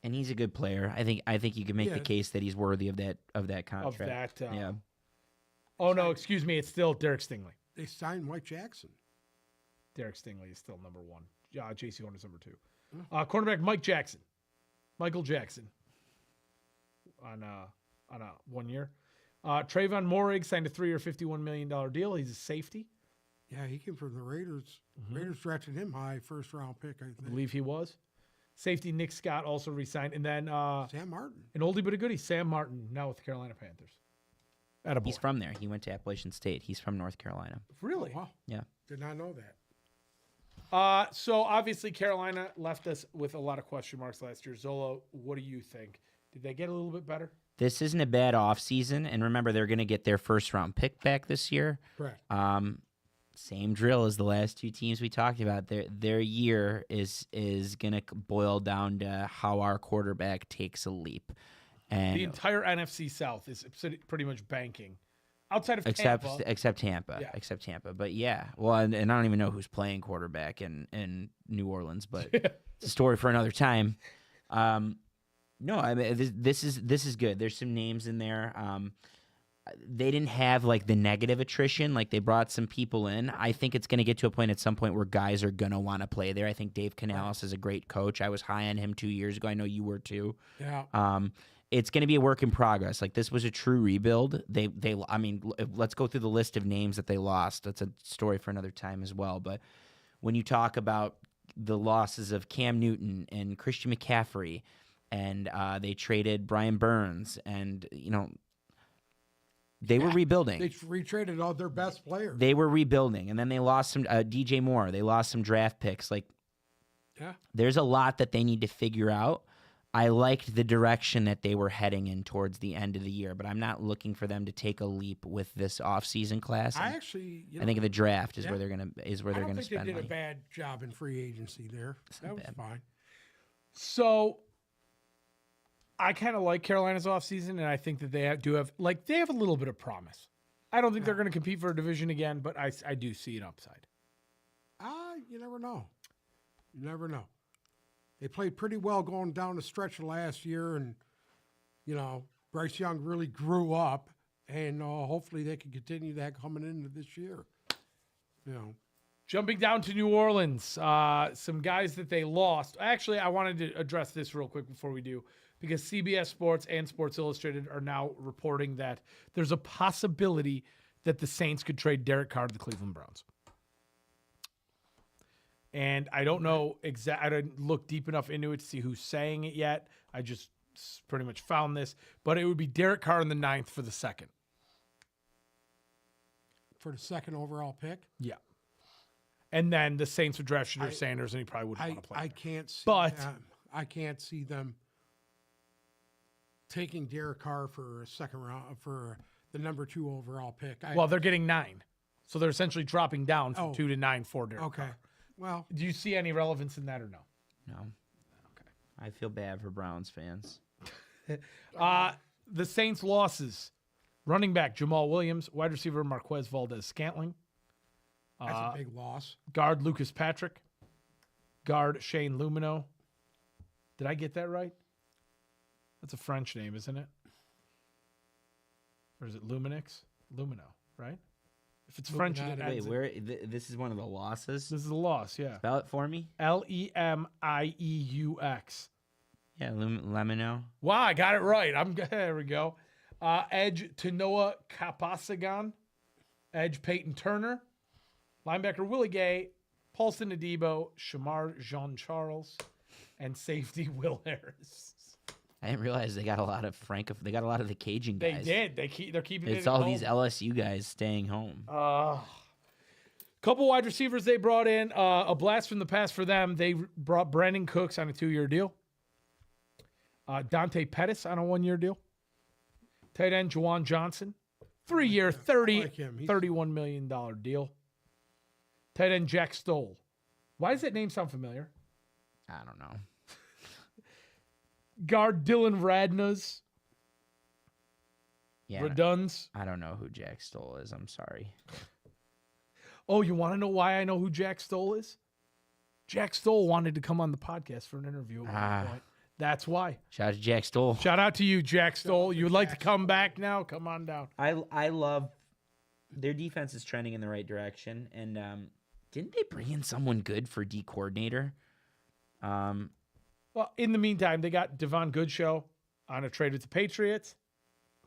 And he's a good player. I think you can make the Yeah. case that he's worthy of that Of contract. that. yeah. Oh no, excuse me. It's still Derek Stingley. they signed White Jackson. Derek Stingley is still number 1. J.C. Horn is number 2. Cornerback Michael Jackson, on a 1 year. Trayvon Morig signed a 3-year, $51 million deal. He's a safety. Yeah, he came from the Raiders. Raiders drafted him high, first-round pick, I I think. believe he was. Safety Nick Scott also re-signed. And then Sam Martin. an oldie but a goodie, Sam Martin, now with the Carolina Panthers. Attaboy. He's from there. He went to Appalachian State. He's from North Carolina. Really? Wow, Yeah. did not know that. So obviously Carolina left us with a lot of question marks last year. Zola, what do you think? Did they get a little bit better? This isn't a bad offseason. And remember, they're going to get their first-round pick back this year. Correct. Same drill as the last two teams we talked about. Their year is going to boil down to how our quarterback takes a leap. And The entire NFC South is pretty much banking. Outside of except Tampa. except Tampa. Yeah. Except Tampa. But yeah. Well, and I don't even know who's playing quarterback in New Orleans, but it's a story for another time. No, I mean this is good. There's some names in there. They didn't have like the negative attrition. Like they brought some people in. I think it's going to get to a point at some point where guys are going to want to play there. I think Dave Canales is a great coach. I was high on him 2 years ago. I know you were too. Yeah. It's going to be a work in progress. Like this was a true rebuild. I mean, let's go through the list of names that they lost. That's a story for another time as well. But when you talk about the losses of Cam Newton and Christian McCaffrey, and they traded Brian Burns, and they were rebuilding. They retraded all their best players. They were rebuilding, and then they lost some DJ Moore. They lost some draft picks. Like, Yeah. there's a lot that they need to figure out. I liked the direction that they were heading in towards the end of the year, but I'm not looking for them to take a leap with this offseason class. I actually, I think the draft is Yeah. where they're gonna I don't think spend they did money. a bad job in free agency there. That not was bad. fine. So I kind of like Carolina's offseason, and I think that they have a little bit of promise. I don't think they're going to compete for a division again, but I do see an upside. You never know. You never know. They played pretty well going down the stretch of last year, and Bryce Young really grew up, and hopefully they can continue that coming into this year. Jumping down to New Orleans, some guys that they lost. Actually, I wanted to address this real quick before we do, because CBS Sports and Sports Illustrated are now reporting that there's a possibility that the Saints could trade Derek Carr to the Cleveland Browns. And I don't know I didn't look deep enough into it to see who's saying it yet. I just pretty much found this, but it would be Derek Carr in the 9th for the 2nd. For the 2nd overall pick, Yeah. And then the Saints would draft Shedeur Sanders, and he probably wouldn't want to play. I there. can't see But- them. I can't see them taking Derek Carr for a second round for the number 2 overall pick. Well, they're getting 9. So they're essentially dropping down from Oh. 2 to 9 for Derek okay. Carr. Well, Do you see any relevance in that or no? No. Okay. I feel bad for Browns fans. The Saints losses. Running back Jamal Williams, wide receiver Marquez Valdez-Scantling, that's a big loss. guard Lucas Patrick, guard Shane Lumino. Did I get that right? That's a French name, isn't it? Or is it Luminix? Lumino, right? If it's French, it Luminati. ends Wait, in- where this is one of the losses? This is a loss, yeah. Spell it for me. Lemieux. Yeah, Lemino. Wow, I got it right. There we go. Edge Tanoa Kapasagan. Edge Peyton Turner. Linebacker Willie Gay. Paulson Adebo. Shamar Jean-Charles. And safety Will Harris. I didn't realize they got a lot of They got a lot of the Cajun They guys. did. They're keeping it It's at all home. these LSU guys staying home. Couple wide receivers they brought in. A blast from the past for them. They brought Brandon Cooks on a 2-year deal. Dante Pettis on a 1-year deal. Tight end Juwan Johnson. 3-year, like him. He's- $31 million deal. Tight end Jack Stoll. Why does that name sound familiar? I don't know. Guard Dylan Radnaz. Yeah, Reduns. I don't know who Jack Stoll is. I'm sorry. Oh, you want to know why I know who Jack Stoll is? Jack Stoll wanted to come on the podcast for an interview at one point. That's why. Shout out to Jack Stoll. Shout out to you, Jack Stoll. You would like to come back now? Come on down. I love their defense is trending in the right direction. And didn't they bring in someone good for D coordinator? Well, in the meantime, they got Devon Goodshow on a trade with the Patriots.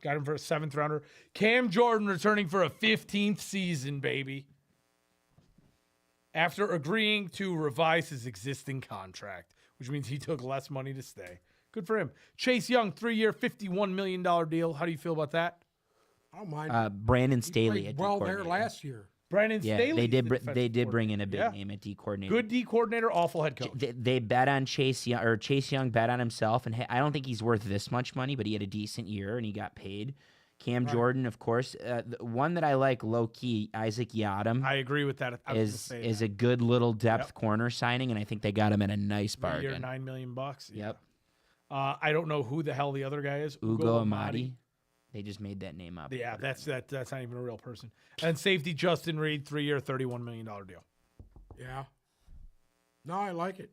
Got him for a 7th rounder. Cam Jordan returning for a 15th season, baby. After agreeing to revise his existing contract, which means he took less money to stay. Good for him. Chase Young, 3-year, $51 million deal. How do you feel about that? I don't mind. Brandon He Staley played at D well there coordinator. last year. Brandon Yeah, Staley. they did. is the defensive They did bring in a big coordinator. name at D coordinator. Good D coordinator, awful head coach. They bet on Chase Young, or Chase Young bet on himself, and I don't think he's worth this much money, but he had a decent year and he got paid. Cam Jordan, of course, the one that I like low key, Isaac Yadam, I agree with that. I was gonna say is that. a good little depth corner signing, and I think they got him at a nice 3-year, bargain. $9 million. Yep, I don't know who the hell the other guy is. Ugo Amadi. They just made that name up. Yeah, that's not even a real person. And safety Justin Reed, 3-year, $31 million deal. Yeah. No, I like it.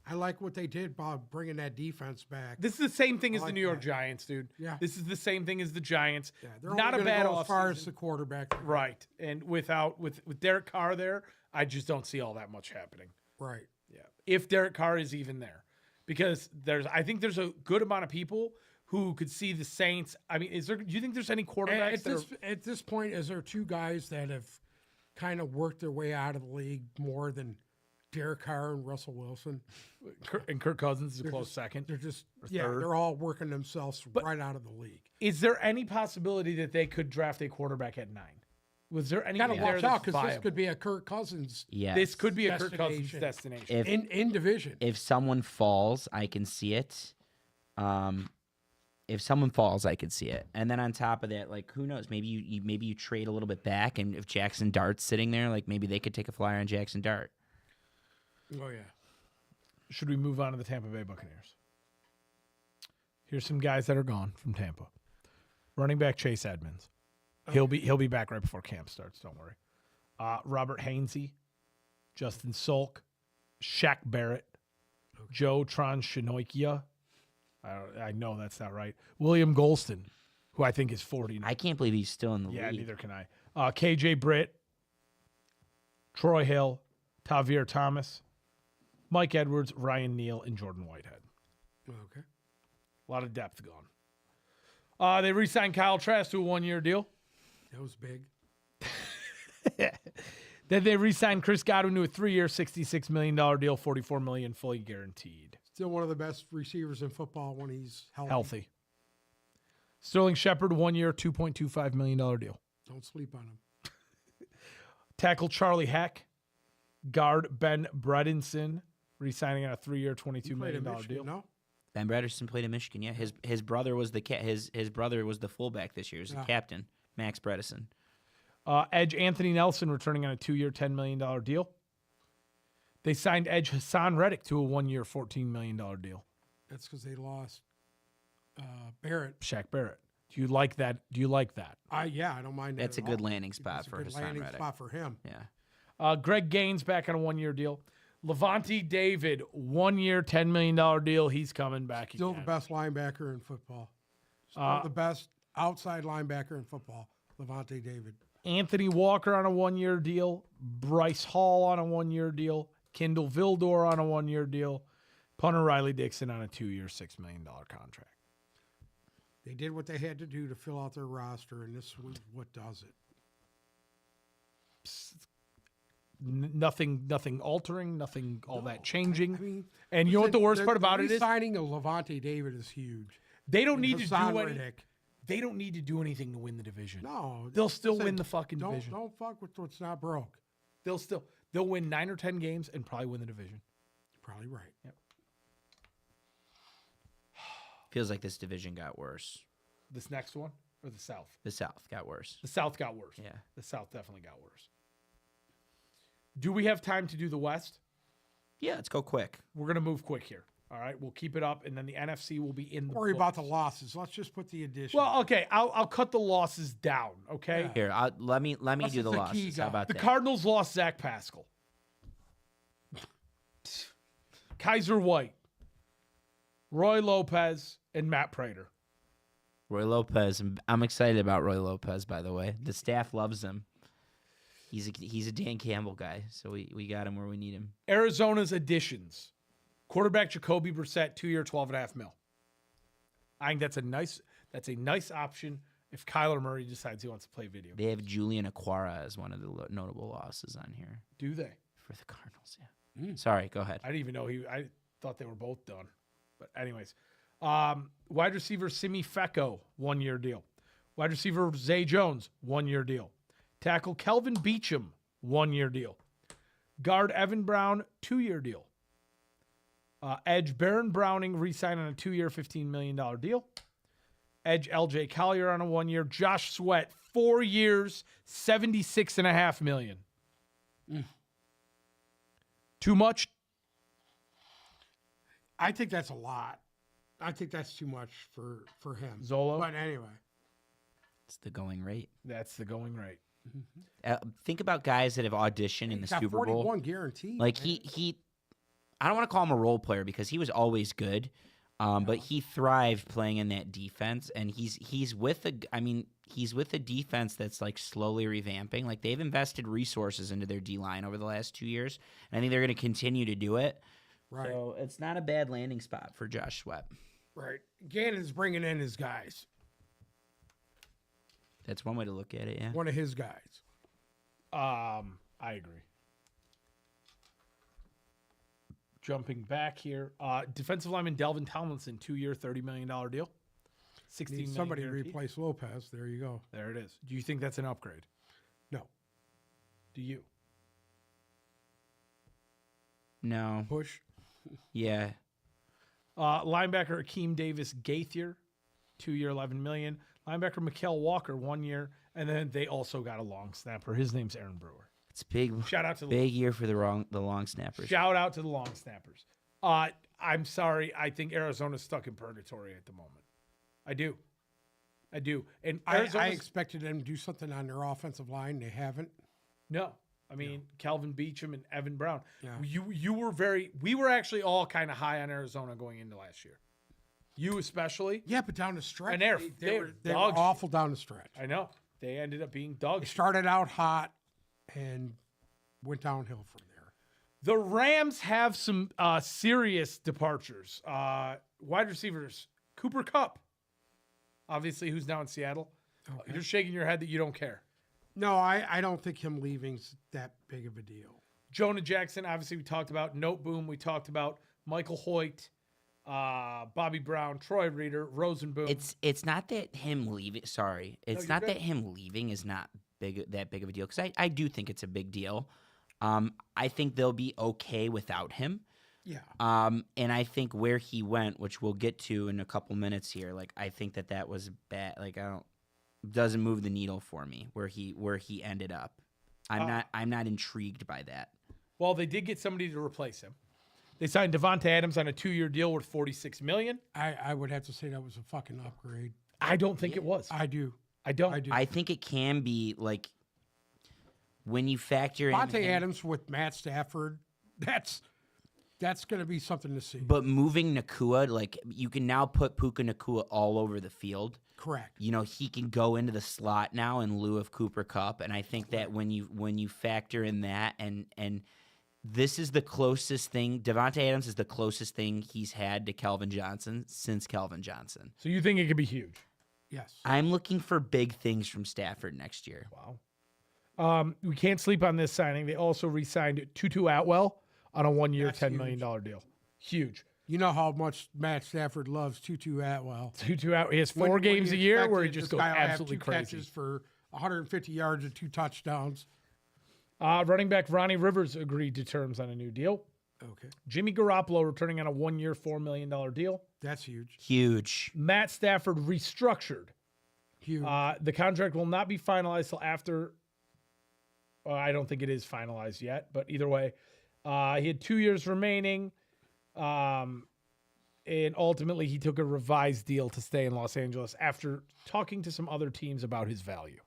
I like what they did by bringing that defense back. This is the same thing as the like New York that. Giants, dude. Yeah. This is the same thing as the Giants. Yeah, they're Not a only gonna bad go as far as offseason. the quarterback. Right. And with Derek Carr there, I just don't see all that much happening. Right. Yeah. If Derek Carr is even there. Because I think there's a good amount of people who could see the Saints. I mean, do you think there's any quarterbacks At this point, is there two guys that have kind of worked their way out of the league more than Derek Carr and Russell Wilson? and Kirk Cousins is a close second? They're just third? they're all working themselves right out of the league. Is there any possibility that they could draft a quarterback at 9? Was there any Got to there watch that's out because this viable? could be a Kirk Cousins Yeah, This could be a Kirk Cousins Destination. destination. if in division. if someone falls, I can see it. If someone falls, I could see it. And then on top of that, like who knows? Maybe you trade a little bit back, and if Jackson Dart's sitting there, like maybe they could take a flyer on Jackson Dart. Oh yeah. Should we move on to the Tampa Bay Buccaneers? Here's some guys that are gone from Tampa. Running back Chase Edmonds. He'll be back right before camp starts. Don't worry. Robert Hainsey, Justin Solk, Shaq Barrett, Joe Transhinoikia. I know that's not right. William Golston, who I think is 40 now. I can't believe he's still in the Yeah, league. neither can I. KJ Britt, Troy Hill, Tavir Thomas, Mike Edwards, Ryan Neal, and Jordan Whitehead. Okay. A lot of depth gone. They re-signed Kyle Trask to a 1-year deal. That was big. Then they re-signed Chris Godwin to a 3-year, $66 million deal, $44 million fully guaranteed. Still one of the best receivers in football when he's Healthy. Sterling Shepard, 1-year, $2.25 million deal. Don't sleep on him. Tackle Charlie Heck. Guard Ben Bredinson, re-signing on a 3-year, $22 He played million in Michigan, deal. no? Ben Bredesen played in Michigan. Yeah, his brother was the his brother was the fullback this year. He was the captain, Max Bredesen. Edge Anthony Nelson returning on a 2-year, $10 million deal. They signed Edge Hassan Reddick to a 1-year, $14 million deal. That's because they lost Barrett. Shaq Barrett. Do you like that? I don't mind that. That's a at good all. landing spot It's a for good Hassan landing Reddick. spot for him. Yeah. Greg Gaines back on a 1-year deal. Levante David, 1-year, $10 million deal. He's coming back Still again. the best linebacker in football. Still the best outside linebacker in football, Levante David. Anthony Walker on a 1-year deal. Bryce Hall on a 1-year deal. Kendall Vildor on a 1-year deal. Punter Riley Dixon on a 2-year, $6 million contract. They did what they had to do to fill out their roster, and this was what does it. Nothing altering, nothing all that changing. I mean, and you know what the worst part about it is? Signing of Levante David is huge. They don't And need to Hassan do any, Reddick. They don't need to do anything to win the division. No, They'll still listen, win the fucking division. Don't fuck with what's not broke. They'll win 9 or 10 games and probably win the division. Probably right. Yep. Feels like this division got worse. This next one or the South? The South got worse. The South got worse. Yeah. The South definitely got worse. Do we have time to do the West? Yeah, let's go quick. We're going to move quick here. All right. We'll keep it up, and then the NFC will be in the Don't worry about the books. losses. Let's just put the addition. Well, okay. I'll cut the losses down, okay? Here, let me Plus do the it's a key losses. guy. How about The that? Cardinals lost Zach Pascal. Kaiser White, Roy Lopez, and Matt Prater. Roy Lopez. I'm excited about Roy Lopez. By the way, the staff loves him. He's a Dan Campbell guy, so we got him where we need him. Arizona's additions. Quarterback Jacoby Brissett, 2 year, $12.5 million. I think that's a nice option if Kyler Murray decides he wants to play video. They have Julian Aquara as one of the notable losses on here Do they? for the Cardinals. Yeah. Sorry, go ahead. I didn't even know I thought they were both done. But anyways, wide receiver Simi Fecco, 1 year deal. Wide receiver Zay Jones, 1 year deal. Tackle Kelvin Beachum, 1 year deal. Guard Evan Brown, 2 year deal. Edge Baron Browning re-signed on a 2 year, $15 million deal. Edge LJ Collier on a 1 year. Josh Sweat, 4 years, $76.5 million. Too much? I think that's a lot. I think that's too much for him. Zolo? But anyway. It's the going rate. That's the going rate. Think about guys that have auditioned in the He's got Super Bowl. 41 guaranteed. Like he I don't want to call him a role player because he was always good. But he thrived playing in that defense, and he's with a defense that's like slowly revamping. Like they've invested resources into their D line over the last 2 years, and I think they're going to continue to do it. Right. So it's not a bad landing spot for Josh Sweat. Right. Gannon's bringing in his guys. That's one way to look at it. Yeah. One of his guys. I agree. Jumping back here, defensive lineman Delvin Tomlinson, 2 year, $30 million deal. $16 million Somebody guaranteed. replace Lopez. There you go. There it is. Do you think that's an upgrade? No. Do you? No. Push. Yeah. Linebacker Akeem Davis Gaither, 2 year, $11 million. Linebacker Mikael Walker, 1 year, and then they also got a long snapper. His name's Aaron Brewer. It's big. Shout out to the Big year for the long snappers. Shout out to the long snappers. I'm sorry. I think Arizona's stuck in purgatory at the moment. I do. And I Arizona's, expected them to do something on their offensive line. They haven't. no. I mean, Calvin Beachum and Evan Brown. Yeah. We were actually all kind of high on Arizona going into last year. You especially. Yeah, but down the stretch. And they they're were dog shit. awful down the stretch. I know. They ended up being dog They shit. started out hot and went downhill from there. The Rams have some serious departures. Wide receivers, Cooper Kupp, obviously, who's now in Seattle. Okay. You're shaking your head that you don't care. No, I don't think him leaving's that big of a deal. Jonah Jackson, obviously, we talked about. Note Boom, we talked about. Michael Hoyt, Bobby Brown, Troy Reader, Rosenboom. It's not that him leaving. Sorry, it's not that him leaving is not that big of a deal because I do think it's a big deal. I think they'll be okay without him. Yeah. And I think where he went, which we'll get to in a couple minutes here, like I think that was bad. Like doesn't move the needle for me where he ended up. I'm not intrigued by that. Well, they did get somebody to replace him. They signed Devonta Adams on a 2-year deal worth $46 million. I would have to say that was a fucking upgrade. I don't think it was. I do. I don't. I do. I think it can be like when you factor in Devontae him- Adams with Matt Stafford, that's going to be something to see. But moving Nakua, like you can now put Puka Nakua all over the field. Correct. You know, he can go into the slot now in lieu of Cooper Kupp, and I think that when you factor in that and this is the closest thing. Devontae Adams is the closest thing he's had to Calvin Johnson since Calvin Johnson. So you think it could be huge? Yes. I'm looking for big things from Stafford next year. Wow. We can't sleep on this signing. They also re-signed Tutu Atwell on a 1 year, That's $10 million deal. Huge. You know how much Matt Stafford loves Tutu Atwell. Tutu Atwell. He has four When games you a year expect where he that just this goes guy will have absolutely 2 crazy. catches for 150 yards and 2 touchdowns. Running back Ronnie Rivers agreed to terms on a new deal. Okay. Jimmy Garoppolo returning on a 1 year, $4 million deal. That's huge. Huge. Matt Stafford restructured. Huge. The contract will not be finalized till after. I don't think it is finalized yet, but either way, he had 2 years remaining. And ultimately, he took a revised deal to stay in Los Angeles after talking to some other teams about his value.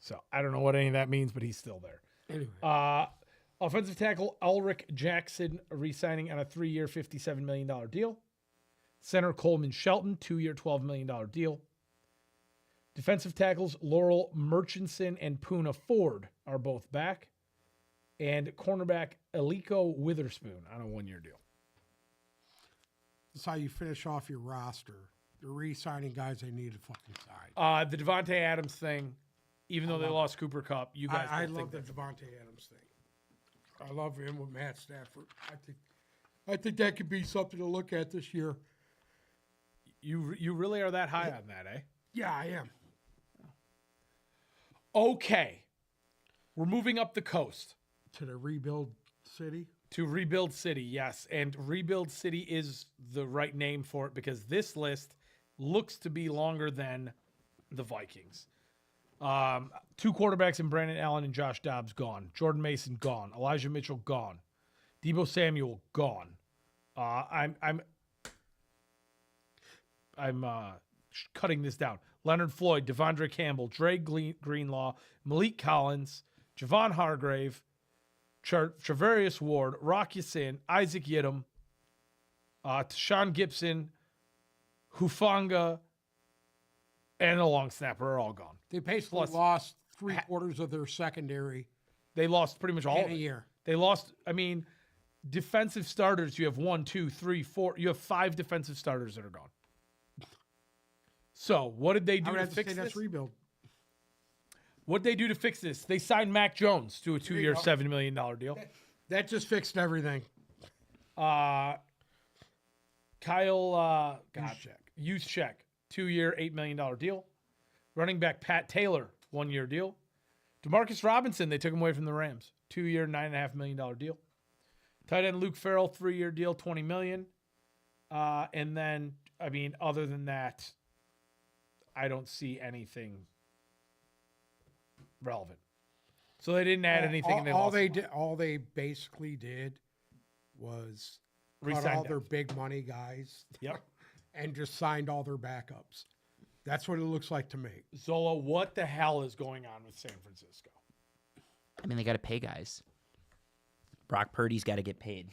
So I don't know what any of that means, but he's still there. Anyway. Offensive tackle Ulrich Jackson re-signing on a 3 year, $57 million deal. Center Coleman Shelton, 2 year, $12 million deal. Defensive tackles Laurel Murchison and Poona Ford are both back. and cornerback Eliko Witherspoon on a 1-year deal. That's how you finish off your roster. They're re-signing guys they need to fucking sign. The Devontae Adams thing, even though they lost Cooper Kupp, you guys I don't love think the that. Devontae Adams thing. I love him with Matt Stafford. I think that could be something to look at this year. You really are that high on that, eh? Yeah, I am. Okay. We're moving up the coast To the rebuild city. to Rebuild City, yes. And Rebuild City is the right name for it because this list looks to be longer than the Vikings. 2 quarterbacks in Brandon Allen and Josh Dobbs gone. Jordan Mason gone. Elijah Mitchell gone. Deebo Samuel gone. I'm cutting this down. Leonard Floyd, Devondre Campbell, Dre Greenlaw, Malik Collins, Javon Hargrave, Travarius Ward, Rock Ya-Sin, Isaac Yiadom, Tashawn Gibson, Hufanga, and a long snapper are all gone. They basically Plus- lost 3/4 of their secondary They lost pretty much all in of a it. year. They lost, defensive starters, you have 1, 2, 3, 4. You have 5 defensive starters that are gone. So what did they I do would to have to fix say that's this? rebuild. What did they do to fix this? They signed Mac Jones to a 2-year, go. $7 million deal. That just fixed everything. Kyle Juszczyk, 2-year, $8 million deal. Running back Pat Taylor, 1-year deal. Demarcus Robinson, they took him away from the Rams, 2-year, $9.5 million deal. Tight end Luke Farrell, 3-year deal, $20 million. And then, other than that, I don't see anything relevant. So they didn't add anything. And they lost a lot. All they basically did was cut Re-signed all their them. big money guys Yep. and just signed all their backups. That's what it looks like to me. Zola, what the hell is going on with San Francisco? They got to pay guys. Brock Purdy's got to get paid.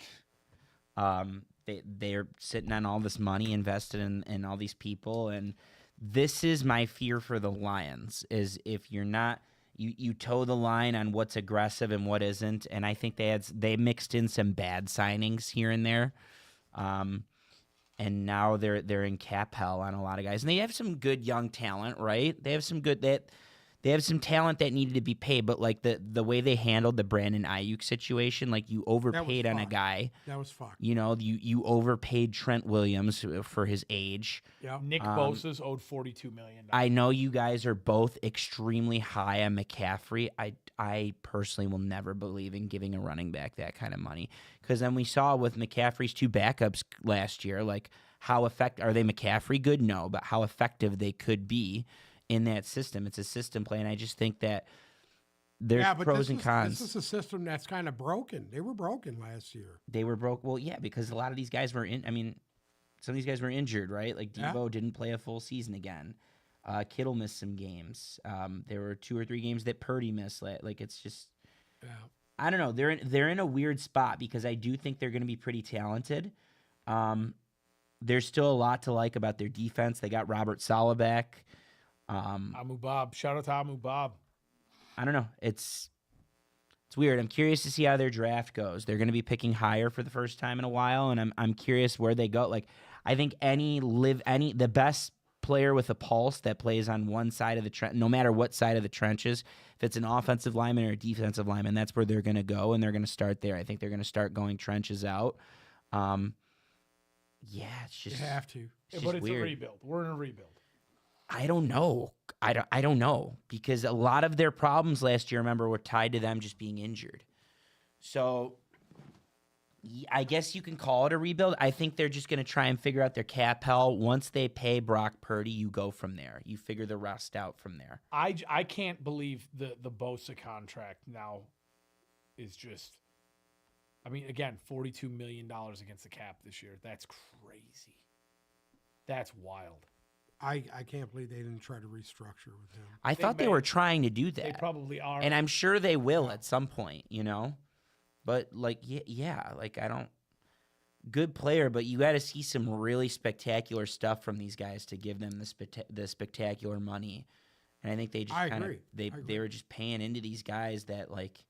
They're sitting on all this money invested in all these people, and this is my fear for the Lions. Is if you're not you toe the line on what's aggressive and what isn't, and I think they mixed in some bad signings here and there. And now they're in cap hell on a lot of guys, and they have some good young talent, right? They have some talent that needed to be paid, but like the way they handled the Brandon Ayuk situation, like you overpaid on a fucked. guy. That was fucked. You overpaid Trent Williams for his age. Yeah. Nick Bosa's owed $42 million. I know you guys are both extremely high on McCaffrey. I personally will never believe in giving a running back that kind of money, because then we saw with McCaffrey's 2 backups last year, like how effective are they? McCaffrey good? No, but how effective they could be in that system. It's a system play, and I just think that there's pros and cons. This is a system that's kind of broken. They were broken last year. They were broke. Well, yeah, because a lot of these guys were some of these guys were injured, right? Like Deebo didn't play a full season again. Kittle missed some games. There were 2 or 3 games that Purdy missed. Like it's just, I don't know. They're in a weird spot because I do think they're going to be pretty talented. There's still a lot to like about their defense. They got Robert Saleh back. Amu Bob. Shout out to Amu Bob. I don't know. It's weird. I'm curious to see how their draft goes. They're going to be picking higher for the first time in a while, and I'm curious where they go. Like I think the best player with a pulse that plays on one side of the trench, no matter what side of the trenches, if it's an offensive lineman or a defensive lineman, that's where they're going to go, and they're going to start there. I think they're going to start going trenches out. Yeah, it's just You have to. it's But just it's weird. a rebuild. We're in a rebuild. I don't know. I don't know, because a lot of their problems last year, remember, were tied to them just being injured. So I guess you can call it a rebuild. I think they're just going to try and figure out their cap hell. Once they pay Brock Purdy, you go from there. You figure the rest out from there. I can't believe the Bosa contract now is just, again, $42 million against the cap this year. That's crazy. That's wild. I can't believe they didn't try to restructure with him. I thought they may. were trying to do They that. probably are. And I'm sure they will at some point, But like, yeah, like I don't. Good player, but you got to see some really spectacular stuff from these guys to give them the spectacular money. And I think they just I kind of agree. I they agree. were just paying into these guys that like.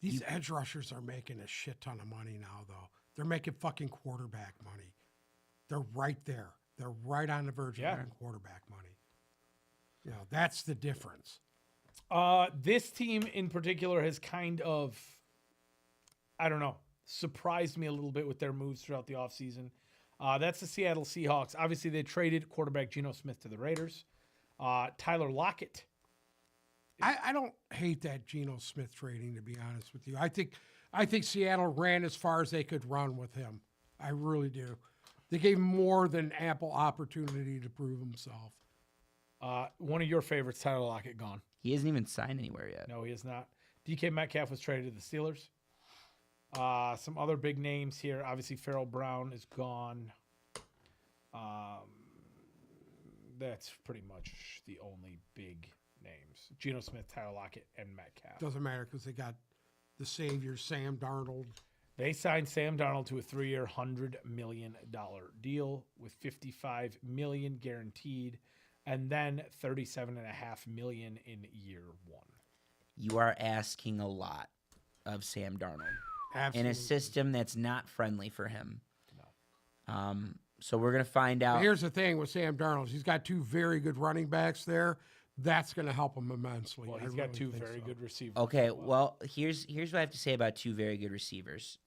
These edge rushers are making a shit ton of money now, though. They're making fucking quarterback money. They're right there. They're right on the verge of Yeah. making quarterback money. You know, that's the difference. This team in particular has kind of, I don't know, surprised me a little bit with their moves throughout the offseason. That's the Seattle Seahawks. Obviously, they traded quarterback Geno Smith to the Raiders. Tyler Lockett. I don't hate that Geno Smith trading, to be honest with you. I think Seattle ran as far as they could run with him. I really do. They gave him more than ample opportunity to prove himself. One of your favorites, Tyler Lockett, gone. He hasn't even signed anywhere yet. No, he is not. DK Metcalf was traded to the Steelers. Some other big names here. Obviously, Farrell Brown is gone. That's pretty much the only big names. Geno Smith, Tyler Lockett, and Metcalf. Doesn't matter because they got the savior, Sam Darnold. They signed Sam Darnold to a 3-year, $100 million deal with $55 million guaranteed, and then $37.5 million in year one. You are asking a lot of Sam Darnold Absolutely. in a system that's not friendly for him. So we're going to find out. Here's the thing with Sam Darnold. He's got two very good running backs there. That's going to help him immensely. Well, I he's got really two think very so. good receivers. Okay, as well, here's what I have to say about two very good receivers.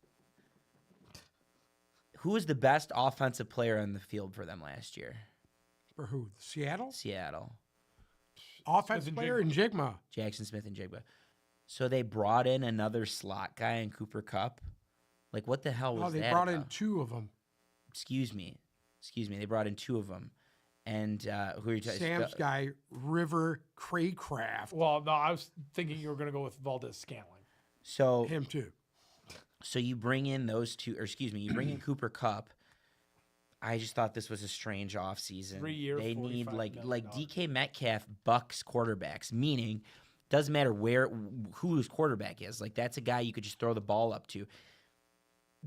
Who was the best offensive player on the field for them last year? For who? Seattle? Seattle. Offense and player and Jigma. Jackson Smith and Jigba. So they brought in another slot guy in Cooper Kupp. Like, what the hell was Oh, they that brought in about? two of them. Excuse me. They brought in two of them. And who are you talking Sam's guy, River Craycraft. Well, no, I was thinking you were going to go with Valdez Scantling. So Him too. So you bring in those two, or excuse me, you bring in Cooper Kupp. I just thought this was a strange offseason. 3-year, They need $45 like million DK Metcalf bucks quarterbacks, meaning doesn't matter who his quarterback is. Like that's a guy you could just throw the ball up to.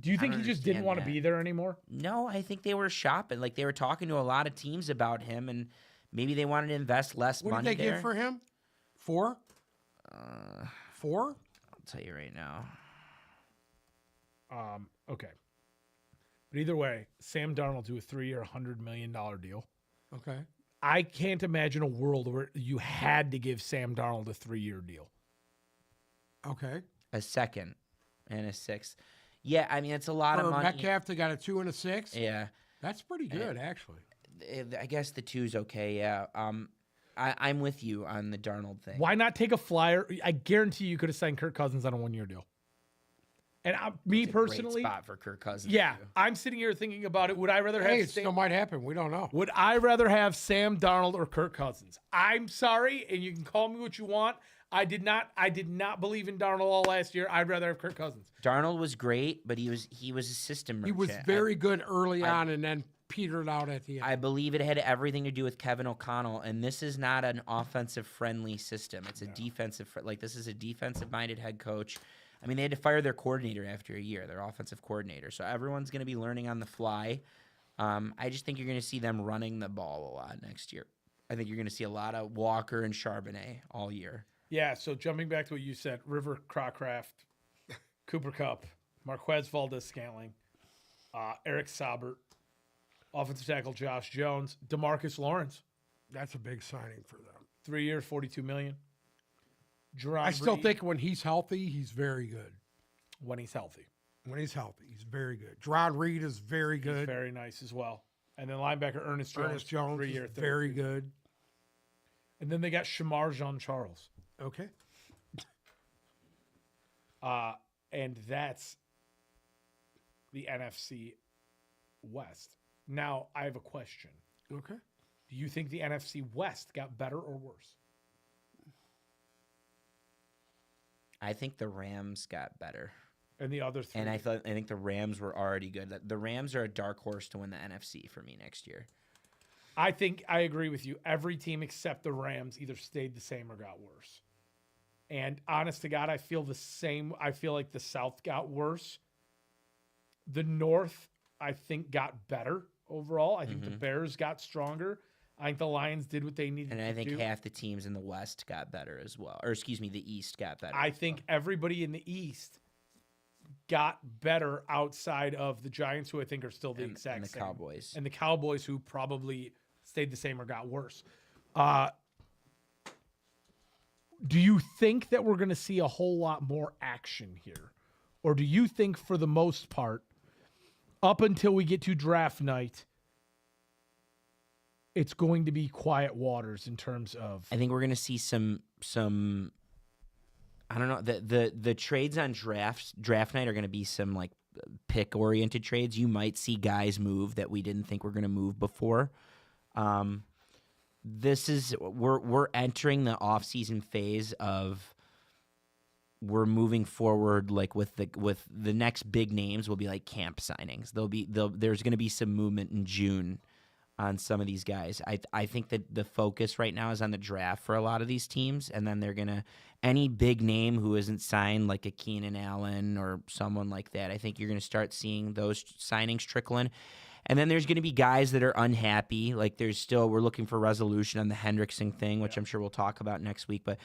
Do you think don't he just didn't understand want to that. be there anymore? No, I think they were shopping. Like they were talking to a lot of teams about him, and maybe they wanted to invest less What money did they there. give for him? 4? 4? I'll tell you right now. Okay. But either way, Sam Darnold to a 3-year, $100 million deal. Okay. I can't imagine a world where you had to give Sam Darnold a 3-year deal. Okay. A second and a sixth. Yeah, I mean it's a lot For of money. Metcalf, they got a 2 and a 6. Yeah. That's pretty good, actually. I guess the two's okay. Yeah. I'm with you on the Darnold thing. Why not take a flyer? I guarantee you could have signed Kirk Cousins on a 1-year deal. And me It's a great personally, spot for Kirk Cousins. yeah, too. I'm sitting here thinking about it. Would I rather have Hey, it Sam, still might happen. We don't know. would I rather have Sam Darnold or Kirk Cousins? I'm sorry, and you can call me what you want. I did not believe in Darnold all last year. I'd rather have Kirk Cousins. Darnold was great, but he was a system He was merchant. very good early on and then petered out at the end. I believe it had everything to do with Kevin O'Connell, and this is not an offensive-friendly system. It's a defensive. Like this is a defensive-minded head coach. I mean, they had to fire their coordinator after a year, their offensive coordinator. So everyone's going to be learning on the fly. I just think you're going to see them running the ball a lot next year. I think you're going to see a lot of Walker and Charbonnet all year. Yeah, so jumping back to what you said, River Crocraft, Cooper Kupp, Marquez Valdez-Scantling, Eric Saubert, offensive tackle Josh Jones, DeMarcus Lawrence, That's a big signing for them. 3 years, $42 million. Jerron I still Reed, think when he's healthy, he's very good. when he's healthy, When he's healthy, he's very good. Jerron Reed is very good. very nice as well. And then linebacker Ernest Jones, Ernest Jones 3 is year, very good. And then they got Shamar Jean-Charles. Okay. And that's the NFC West. Now, I have a question. Okay. Do you think the NFC West got better or worse? I think the Rams got better. And the other three? And I think the Rams were already good. The Rams are a dark horse to win the NFC for me next year. I think I agree with you. Every team except the Rams either stayed the same or got worse. And honest to God, I feel the same. I feel like the South got worse. The North, I think, got better overall. I think the Bears got stronger. I think the Lions did what they needed And I to think do. half the teams in the West got better as well. Or excuse me, the East got better. I think everybody in the East got better outside of the Giants, who I think are still the exact and the same. Cowboys. And the Cowboys, who probably stayed the same or got worse. Do you think that we're going to see a whole lot more action here? Or do you think, for the most part, up until we get to draft night, it's going to be quiet waters in terms of... I think we're going to see some I don't know, the trades on draft night are going to be some like pick oriented trades. You might see guys move that we didn't think were going to move before. This is we're entering the off-season phase of we're moving forward like with the next big names will be like camp signings. There's going to be some movement in June on some of these guys. I think that the focus right now is on the draft for a lot of these teams, and then they're going to any big name who isn't signed like a Keenan Allen or someone like that. I think you're going to start seeing those signings trickle in. And then there's going to be guys that are unhappy. Like we're looking for resolution on the Hendrickson thing, which I'm sure we'll talk about next week. But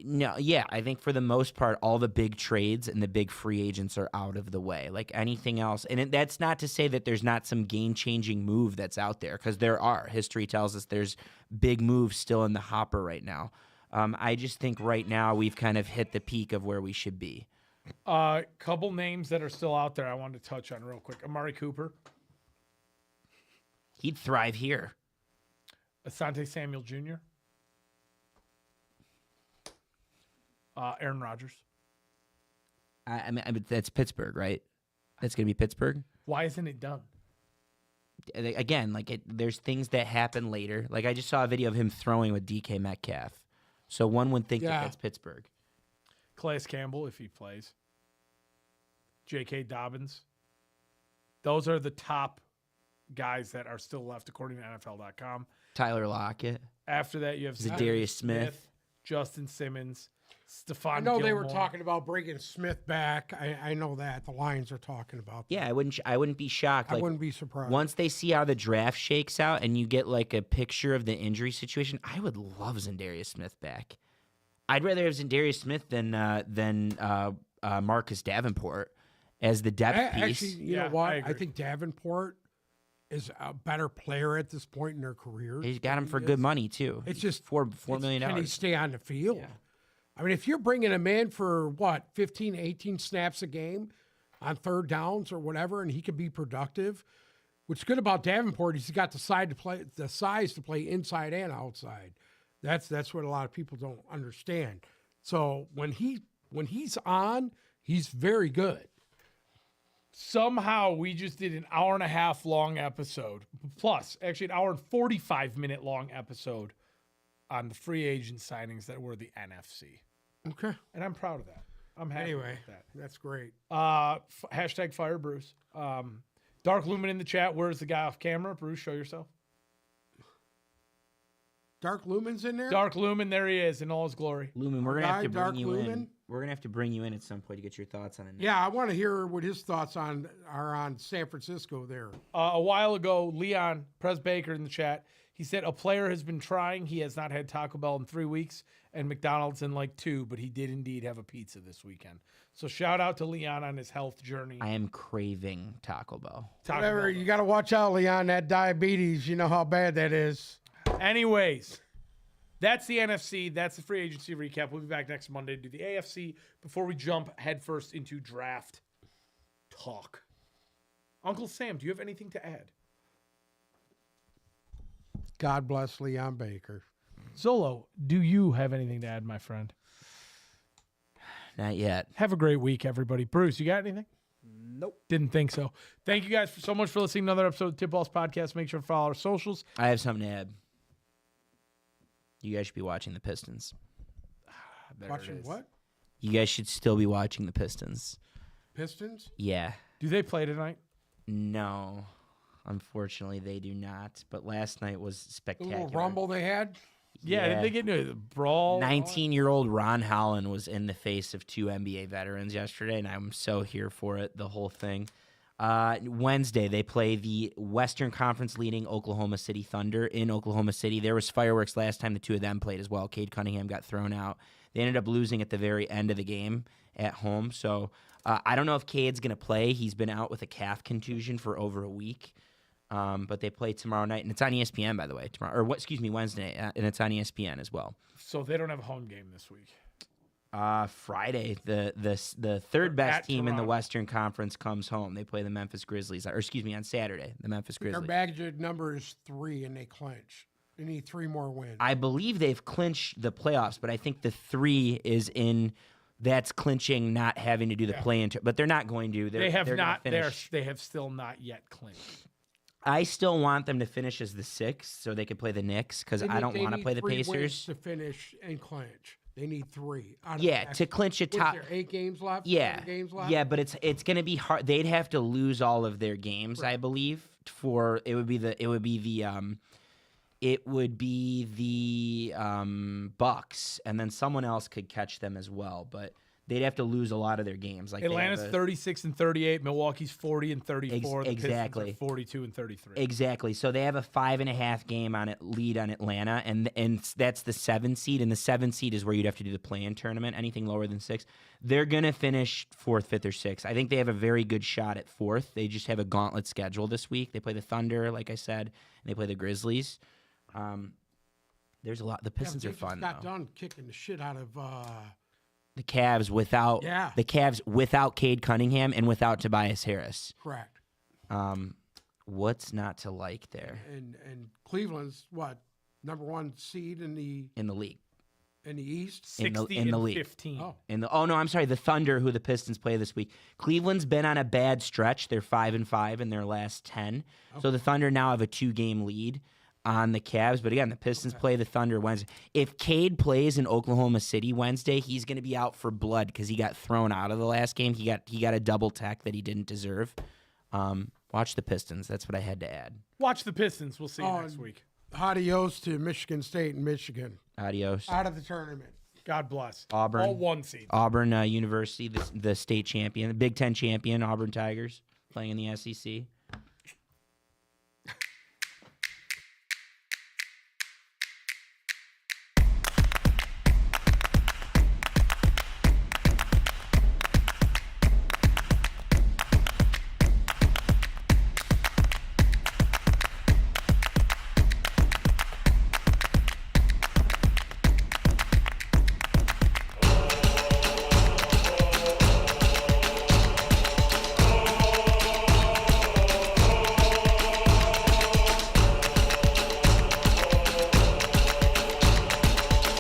no, yeah, I think for the most part, all the big trades and the big free agents are out of the way. Like anything else, and that's not to say that there's not some game-changing move that's out there, because there are. History tells us there's big moves still in the hopper right now. I just think right now we've kind of hit the peak of where we should be. Couple names that are still out there I wanted to touch on real quick. Amari Cooper, He'd thrive here. Asante Samuel Jr., Aaron Rodgers. I mean, that's Pittsburgh, right? That's going to be Pittsburgh. Why isn't it done? Again, there's things that happen later. Like I just saw a video of him throwing with DK Metcalf. So one would think that that's Pittsburgh. Calais Campbell, if he plays. J.K. Dobbins. Those are the top guys that are still left, according to NFL.com. Tyler Lockett. After that, you have Zadarius Smith, Justin Simmons, Stephon I know they were Gilmore. talking about bringing Smith back. I know that. The Lions are talking about that. Yeah, I wouldn't be shocked. I wouldn't be surprised. Once they see how the draft shakes out and you get like a picture of the injury situation, I would love Zadarius Smith back. I'd rather have Zadarius Smith than Marcus Davenport as the depth piece. Actually, you know what? I I agree. think Davenport is a better player at this point in their career. He's got him for good money too. It's just $4 million. Can he stay on the field? I mean, if you're bringing him in for 15, 18 snaps a game on third downs or whatever, and he can be productive. What's good about Davenport is he's got the size to play inside and outside. That's what a lot of people don't understand. So when he's on, he's very good. Somehow we just did an hour and a half long episode, plus actually an hour and 45-minute long episode on the free agent signings that were the NFC. Okay. And I'm proud of that. I'm happy Anyway, with that. that's great. Hashtag fire Bruce. Dark Lumen in the chat. Where's the guy off camera? Bruce, show yourself. Dark Lumen's in there? Dark Lumen, there he is in all his glory. Lumen, we're gonna have to Dark bring you in. Lumen? We're gonna have to bring you in at some point to get your thoughts on it. Yeah, I want to hear what his thoughts are on San Francisco there. A while ago, Leon Pres Baker in the chat, he said a player has been trying. He has not had Taco Bell in 3 weeks and McDonald's in like 2, but he did indeed have a pizza this weekend. So shout out to Leon on his health journey. I am craving Taco Bell. Taco Whatever, Bell. you got to watch out, Leon. That diabetes, you know how bad that is. Anyways, that's the NFC. That's the free agency recap. We'll be back next Monday to do the AFC before we jump headfirst into draft talk. Uncle Sam, do you have anything to add? God bless Leon Baker. Zolo, do you have anything to add, my friend? Not yet. Have a great week, everybody. Bruce, you got anything? Nope. Didn't think so. Thank you guys so much for listening to another episode of Tip Balls Podcast. Make sure to follow our socials. I have something to add. You guys should be watching the Pistons. There Watching it is. what? You guys should still be watching the Pistons. Pistons? Yeah. Do they play tonight? No. Unfortunately, they do not. But last night was The spectacular. little rumble they had? Yeah, did they get into a brawl? 19-year-old Ron Holland was in the face of 2 NBA veterans yesterday, and I'm so here for it, the whole thing. Wednesday, they play the Western Conference leading Oklahoma City Thunder in Oklahoma City. There was fireworks last time the two of them played as well. Cade Cunningham got thrown out. They ended up losing at the very end of the game at home. So I don't know if Cade's going to play. He's been out with a calf contusion for over a week. But they play tomorrow night, and it's on ESPN, by the way. Wednesday, and it's on ESPN as well. So they don't have a home game this week. Friday, the third best At team in the Toronto. Western Conference comes home. They play the Memphis Grizzlies, on Saturday, the Memphis Their Grizzlies. baggage number is 3, and they clinch. They need 3 more wins. I believe they've clinched the playoffs, but I think the 3 is in. That's clinching, not having to do the play-in, but they're not going to. They have they're gonna not. finish. They have still not yet clinched. I still want them to finish as the 6th so they could play the Knicks because I don't want to play the 3 wins Pacers. to finish and clinch. They need 3. Out of Yeah, the to clinch a what's top. there, 8 games left. Yeah, 7 games left. yeah, but it's going to be hard. They'd have to lose all of their games, I believe. It would be the Bucks, and then someone else could catch them as well. But they'd have to lose a lot of their games. Like Atlanta's 36-38. Milwaukee's 40-34. The exactly. Pistons are 42-33. Exactly. So they have a 5.5 game lead on Atlanta, and that's the 7 seed. And the 7 seed is where you'd have to do the play-in tournament. Anything lower than 6, they're gonna finish 4th, 5th, or 6th. I think they have a very good shot at 4th. They just have a gauntlet schedule this week. They play the Thunder, like I said, and they play the Grizzlies. There's a lot. The Pistons they are just fun. got though. done kicking the shit out of. The Cavs without Cade Cunningham and without Tobias Harris. Correct. What's not to like there And Cleveland's what, number 1 seed in the league? East. in the 60 league. and 15. Oh, I'm sorry, the Thunder, who the Pistons play this week. Cleveland's been on a bad stretch. They're 5-5 in their last 10. So the Thunder now have a 2-game lead on the Cavs. But again, the Pistons play the Thunder Wednesday. If Cade plays in Oklahoma City Wednesday, he's going to be out for blood because he got thrown out of the last game. He got a double tech that he didn't deserve. Watch the Pistons. That's what I had to add. Watch the Pistons. We'll see you next week. adios to Michigan State and Michigan Adios. out of the tournament. God bless. Auburn. All 1 seed. Auburn University, the state champion, the Big Ten champion, Auburn Tigers, playing in the SEC.